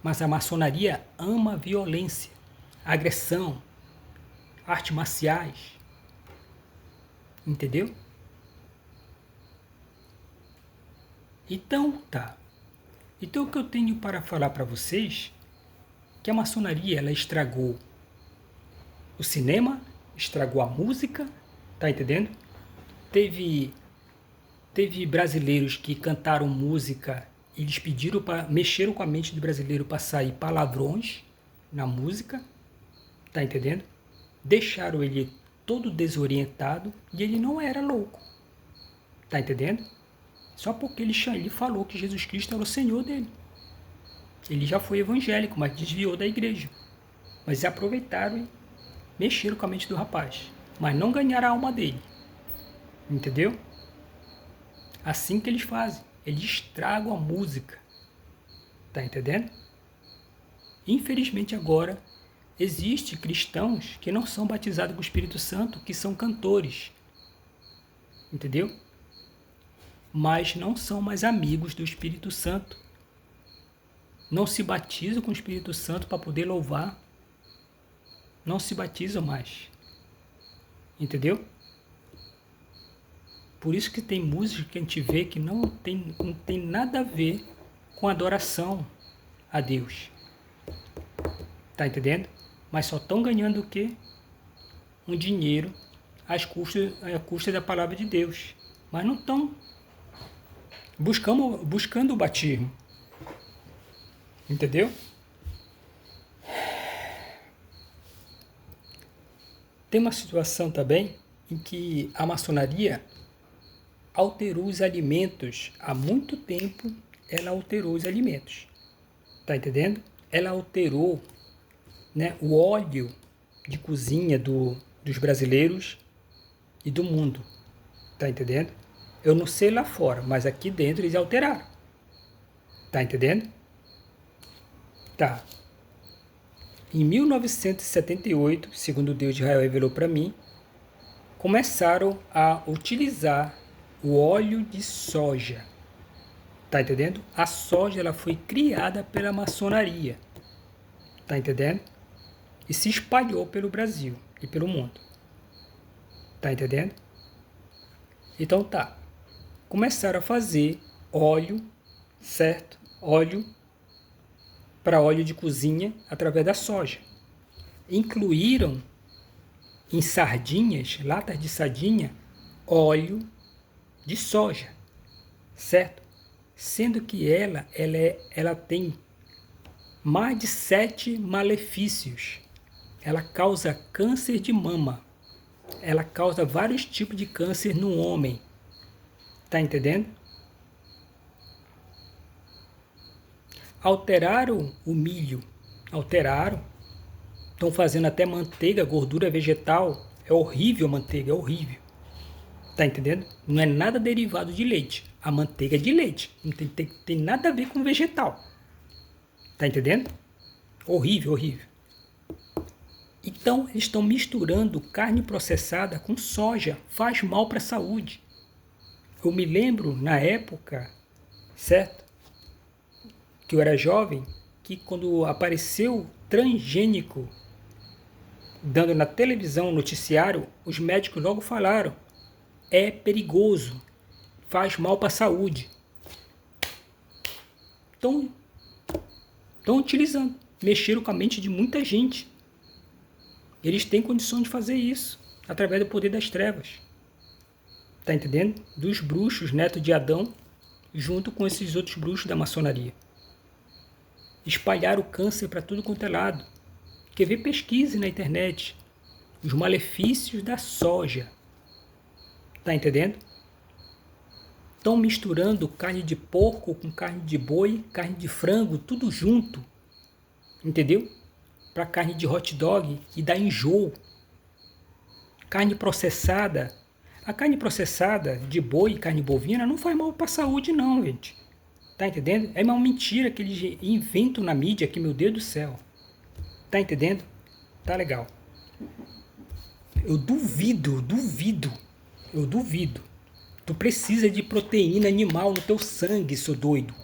A: Mas a maçonaria ama a violência. agressão, artes marciais. Entendeu? Então, tá. Então o que eu tenho para falar para vocês que a maçonaria ela estragou o cinema, estragou a música, tá entendendo? Teve brasileiros que cantaram música e eles pediram para mexeram com a mente do brasileiro para sair palavrões na música, tá entendendo? Deixaram ele todo desorientado e ele não era louco, tá entendendo? Só porque ele falou que Jesus Cristo era o Senhor dele. Ele já foi evangélico, mas desviou da igreja. Mas aproveitaram e mexeram com a mente do rapaz. Mas não ganharam a alma dele. Entendeu? Assim que eles fazem. Eles estragam a música. Tá entendendo? Infelizmente agora, existem cristãos que não são batizados com o Espírito Santo, que são cantores. Entendeu? Mas não são mais amigos do Espírito Santo. Não se batizam com o Espírito Santo para poder louvar. Não se batizam mais. Entendeu? Por isso que tem música que a gente vê que não tem nada a ver com adoração a Deus. Tá entendendo? Mas só estão ganhando o quê? Um dinheiro às custas da palavra de Deus. Mas não estão buscando o batismo. Entendeu? Tem uma situação também em que a maçonaria alterou os alimentos. Há muito tempo ela alterou os alimentos. Tá entendendo? Ela alterou, né, o óleo de cozinha dos brasileiros e do mundo. Tá entendendo? Eu não sei lá fora, mas aqui dentro eles alteraram. Tá entendendo? Tá. Em 1978, segundo Deus de Israel revelou para mim, começaram a utilizar o óleo de soja. Tá entendendo? A soja ela foi criada pela maçonaria. Tá entendendo? E se espalhou pelo Brasil e pelo mundo. Tá entendendo? Então tá. Começaram a fazer óleo, certo? Óleo para óleo de cozinha através da soja. Incluíram em sardinhas, latas de sardinha, óleo de soja, certo? Sendo que ela tem mais de 7 malefícios. Ela causa câncer de mama. Ela causa vários tipos de câncer no homem. Tá entendendo? Alteraram o milho. Alteraram. Estão fazendo até manteiga, gordura vegetal. É horrível a manteiga, é horrível. Tá entendendo? Não é nada derivado de leite. A manteiga é de leite. Não tem nada a ver com vegetal. Tá entendendo? Horrível, horrível. Então, eles estão misturando carne processada com soja. Faz mal para a saúde. Eu me lembro, na época, certo? Que eu era jovem, que quando apareceu transgênico dando na televisão, noticiário, os médicos logo falaram: é perigoso, faz mal para a saúde. Estão utilizando, mexeram com a mente de muita gente. Eles têm condição de fazer isso, através do poder das trevas. Tá entendendo? Dos bruxos, neto de Adão, junto com esses outros bruxos da maçonaria. Espalharam o câncer para tudo quanto é lado. Quer ver? Pesquise na internet os malefícios da soja. Tá entendendo? Estão misturando carne de porco com carne de boi, carne de frango, tudo junto. Entendeu? Para carne de hot dog e dá enjoo. Carne processada. A carne processada de boi e carne bovina não faz mal para a saúde não, gente. Tá entendendo? É uma mentira que eles inventam na mídia que, meu Deus do céu. Tá entendendo? Tá legal. Eu duvido. Tu precisa de proteína animal no teu sangue, seu doido.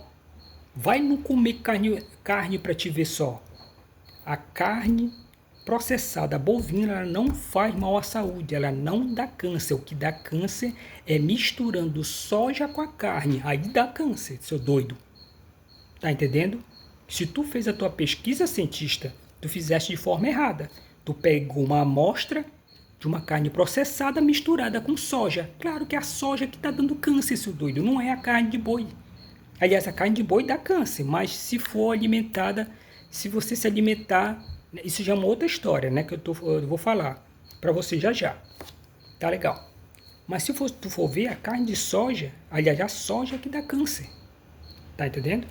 A: Vai não comer carne para te ver só. A carne processada bovina, ela não faz mal à saúde, ela não dá câncer. O que dá câncer é misturando soja com a carne. Aí dá câncer, seu doido. Tá entendendo? Se tu fez a tua pesquisa cientista, tu fizeste de forma errada. Tu pegou uma amostra de uma carne processada misturada com soja. Claro que é a soja que está dando câncer, seu doido, não é a carne de boi. Aliás, a carne de boi dá câncer, mas se for alimentada, se você se alimentar, isso já é uma outra história, né, que eu vou falar para você já já. Tá legal. Mas se tu for ver, a carne de soja, aliás, a soja é que dá câncer. Tá entendendo?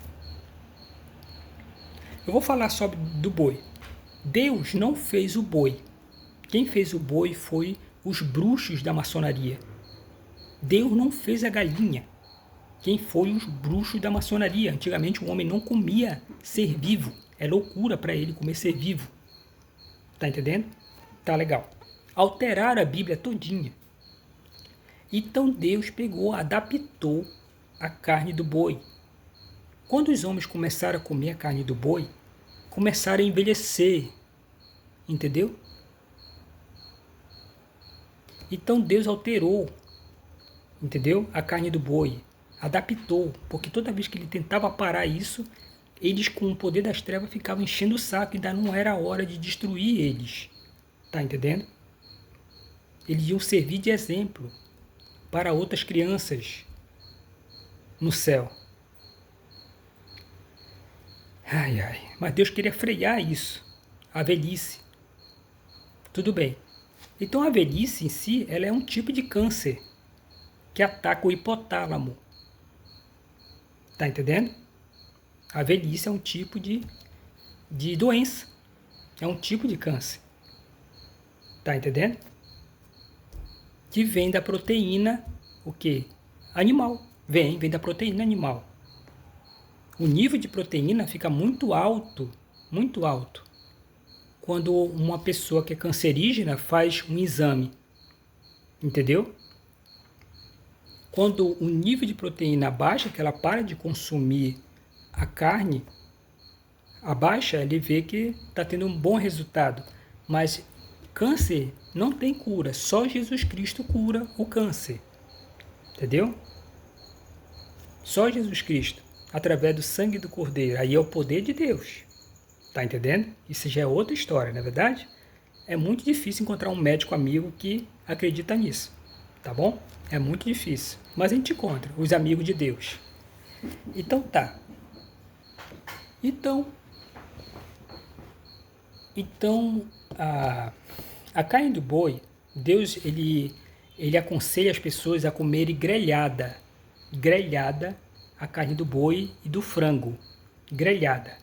A: Eu vou falar sobre do boi. Deus não fez o boi. Quem fez o boi foi os bruxos da maçonaria. Deus não fez a galinha. Quem foi os bruxos da maçonaria? Antigamente o homem não comia ser vivo. É loucura para ele comer ser vivo. Tá entendendo? Tá legal. Alteraram a Bíblia todinha. Então Deus pegou, adaptou a carne do boi. Quando os homens começaram a comer a carne do boi, começaram a envelhecer. Entendeu? Então Deus alterou, entendeu? A carne do boi. Adaptou, porque toda vez que ele tentava parar isso, eles com o poder das trevas ficavam enchendo o saco, ainda não era a hora de destruir eles. Tá entendendo? Eles iam servir de exemplo para outras crianças no céu. Ai, ai. Mas Deus queria frear isso, a velhice. Tudo bem. Então a velhice em si, ela é um tipo de câncer que ataca o hipotálamo. Tá entendendo? A velhice é um tipo de doença. É um tipo de câncer. Tá entendendo? Que vem da proteína, o quê? Animal. Vem da proteína animal. O nível de proteína fica muito alto, quando uma pessoa que é cancerígena faz um exame. Entendeu? Quando o nível de proteína baixa, que ela para de consumir a carne, abaixa, ele vê que está tendo um bom resultado. Mas câncer não tem cura, só Jesus Cristo cura o câncer. Entendeu? Só Jesus Cristo, através do sangue do Cordeiro. Aí é o poder de Deus. Tá entendendo? Isso já é outra história, não é verdade? É muito difícil encontrar um médico amigo que acredita nisso. Tá bom? É muito difícil. Mas a gente encontra os amigos de Deus. Então tá. Então a carne do boi, Deus ele aconselha as pessoas a comerem grelhada a carne do boi e do frango, grelhada,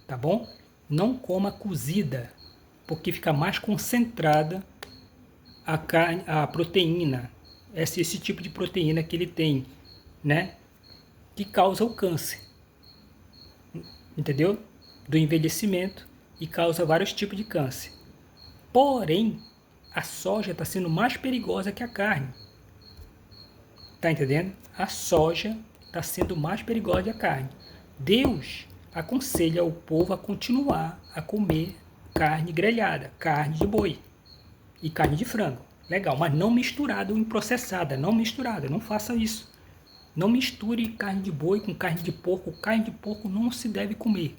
A: tá bom? Não coma cozida, porque fica mais concentrada a carne, a proteína, esse tipo de proteína que ele tem, né? Que causa o câncer, entendeu? Do envelhecimento e causa vários tipos de câncer. Porém, a soja está sendo mais perigosa que a carne. Tá entendendo? A soja está sendo mais perigosa que a carne. Deus aconselha o povo a continuar a comer carne grelhada, carne de boi e carne de frango. Legal, mas não misturado em processada, não misturada, não faça isso. Não misture carne de boi com carne de porco. Carne de porco não se deve comer.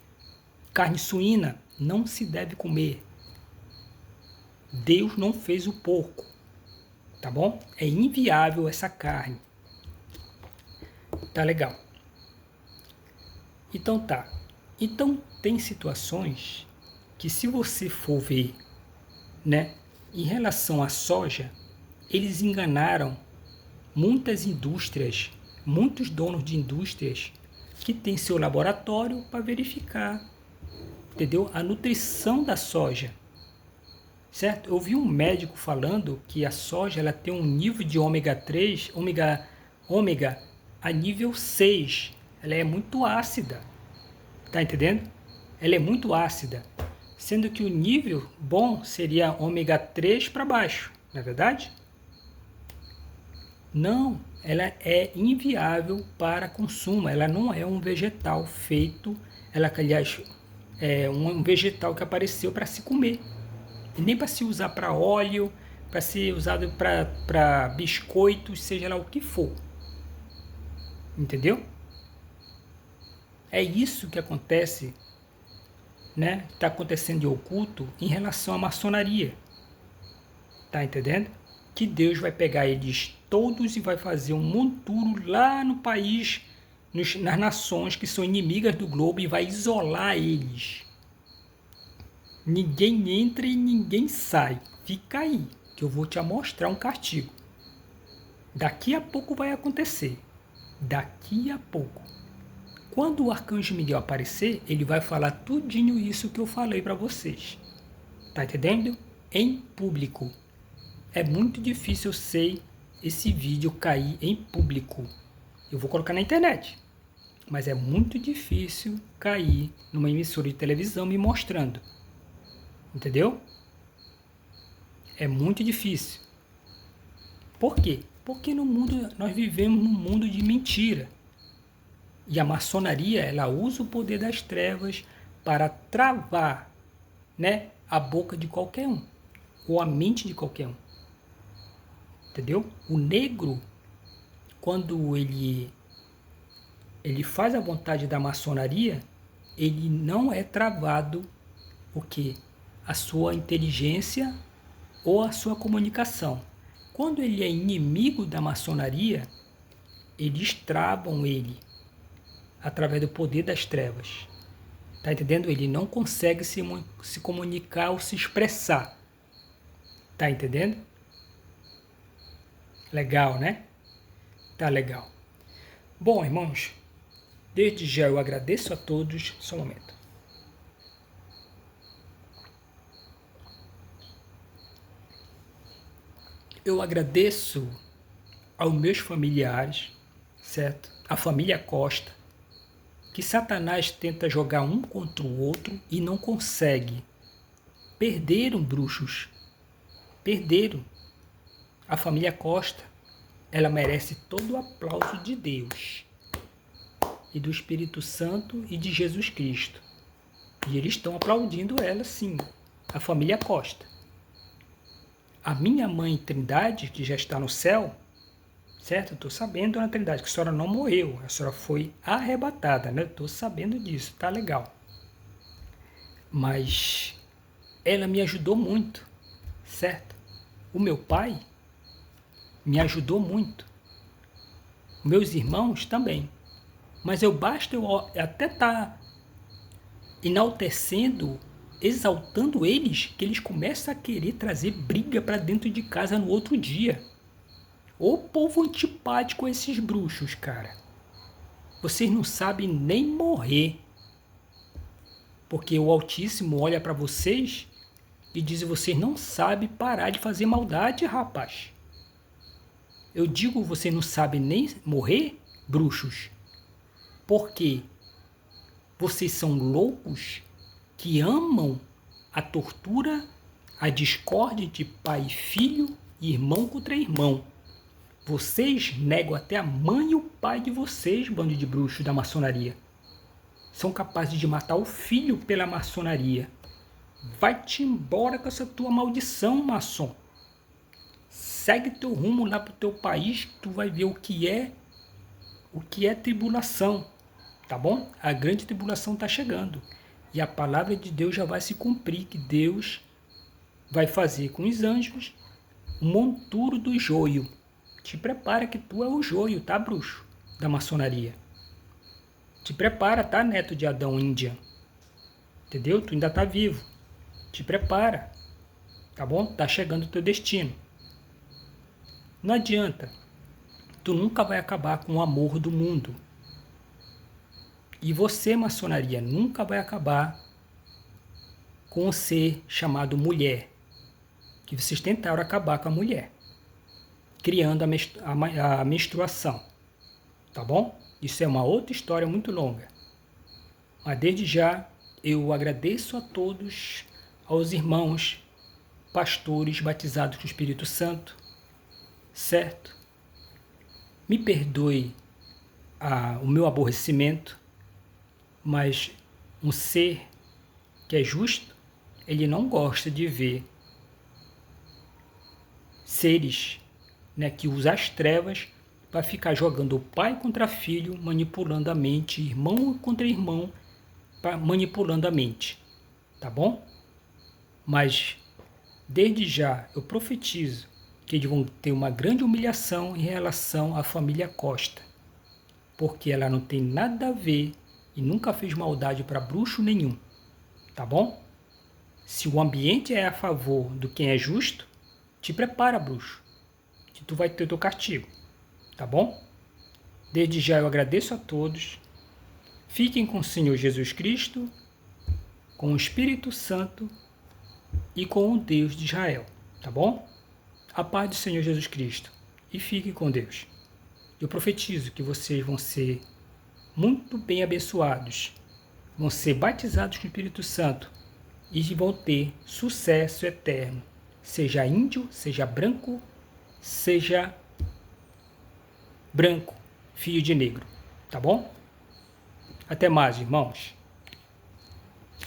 A: Carne suína não se deve comer. Deus não fez o porco, tá bom? É inviável essa carne. Tá legal. Então tá. Então tem situações que se você for ver, né, em relação à soja, eles enganaram muitas indústrias, muitos donos de indústrias que têm seu laboratório para verificar, entendeu? A nutrição da soja. Certo? Eu vi um médico falando que a soja ela tem um nível de ômega 3, ômega a nível 6. Ela é muito ácida. Tá entendendo? Ela é muito ácida. Sendo que o nível bom seria ômega 3 para baixo. Não é verdade? Não, ela é inviável para consumo. Ela não é um vegetal feito. Ela, aliás, é um vegetal que apareceu para se comer. E nem para se usar para óleo, para ser usado para biscoitos, seja lá o que for. Entendeu? É isso que acontece, né? Está acontecendo de oculto em relação à maçonaria. Tá entendendo? Que Deus vai pegar eles todos e vai fazer um monturo lá no país, nas nações que são inimigas do globo, e vai isolar eles. Ninguém entra e ninguém sai. Fica aí, que eu vou te mostrar um castigo. Daqui a pouco vai acontecer. Daqui a pouco. Quando o Arcanjo Miguel aparecer, ele vai falar tudinho isso que eu falei para vocês. Tá entendendo? Em público. É muito difícil, eu sei, esse vídeo cair em público. Eu vou colocar na internet. Mas é muito difícil cair numa emissora de televisão me mostrando. Entendeu? É muito difícil. Por quê? Porque no mundo, nós vivemos num mundo de mentira. E a maçonaria, ela usa o poder das trevas para travar, né, a boca de qualquer um, ou a mente de qualquer um. Entendeu? O negro, quando ele faz a vontade da maçonaria, ele não é travado o quê? A sua inteligência ou a sua comunicação. Quando ele é inimigo da maçonaria, eles travam ele através do poder das trevas. Tá entendendo? Ele não consegue se comunicar ou se expressar. Tá entendendo? Legal, né? Tá legal. Bom, irmãos, desde já eu agradeço a todos. Só um momento. Eu agradeço aos meus familiares, certo? A família Costa, que Satanás tenta jogar um contra o outro e não consegue. Perderam, bruxos. Perderam. A família Costa, ela merece todo o aplauso de Deus e do Espírito Santo e de Jesus Cristo. E eles estão aplaudindo ela, sim, a família Costa. A minha mãe Trindade, que já está no céu, certo? Eu estou sabendo, Dona Trindade, que a senhora não morreu, a senhora foi arrebatada, né? Eu estou sabendo disso, tá legal. Mas ela me ajudou muito, certo? O meu pai me ajudou muito. Meus irmãos também. Mas basta eu até estar enaltecendo, exaltando eles, que eles começam a querer trazer briga para dentro de casa no outro dia. Ô povo antipático esses bruxos, cara. Vocês não sabem nem morrer. Porque o Altíssimo olha para vocês e diz: vocês não sabem parar de fazer maldade, rapaz. Eu digo, vocês não sabem nem morrer, bruxos, porque vocês são loucos que amam a tortura, a discórdia de pai e filho, irmão contra irmão. Vocês negam até a mãe e o pai de vocês, bando de bruxos da maçonaria. São capazes de matar o filho pela maçonaria. Vai-te embora com essa tua maldição, maçom. Segue teu rumo lá pro teu país, que tu vai ver o que é tribulação, tá bom? A grande tribulação está chegando. E a palavra de Deus já vai se cumprir, que Deus vai fazer com os anjos um monturo do joio. Te prepara que tu é o joio, tá, bruxo? Da maçonaria. Te prepara, tá, neto de Adão Índia? Entendeu? Tu ainda tá vivo. Te prepara. Tá bom? Tá chegando o teu destino. Não adianta. Tu nunca vai acabar com o amor do mundo. E você, maçonaria, nunca vai acabar com o ser chamado mulher. Que vocês tentaram acabar com a mulher. Criando a menstruação. Tá bom? Isso é uma outra história muito longa. Mas desde já, eu agradeço a todos, aos irmãos, pastores batizados com o Espírito Santo, certo? Me perdoe o meu aborrecimento, mas um ser que é justo, ele não gosta de ver seres, né, que usam as trevas para ficar jogando pai contra filho, manipulando a mente, irmão contra irmão, manipulando a mente, tá bom? Mas desde já eu profetizo que eles vão ter uma grande humilhação em relação à família Costa, porque ela não tem nada a ver e nunca fez maldade para bruxo nenhum, tá bom? Se o ambiente é a favor do quem é justo, te prepara, bruxo, que tu vai ter o teu castigo, tá bom? Desde já eu agradeço a todos. Fiquem com o Senhor Jesus Cristo, com o Espírito Santo e com o Deus de Israel, tá bom? A paz do Senhor Jesus Cristo e fiquem com Deus. Eu profetizo que vocês vão ser muito bem abençoados, vão ser batizados com o Espírito Santo e vão ter sucesso eterno, seja índio, seja branco, filho de negro, tá bom? Até mais, irmãos.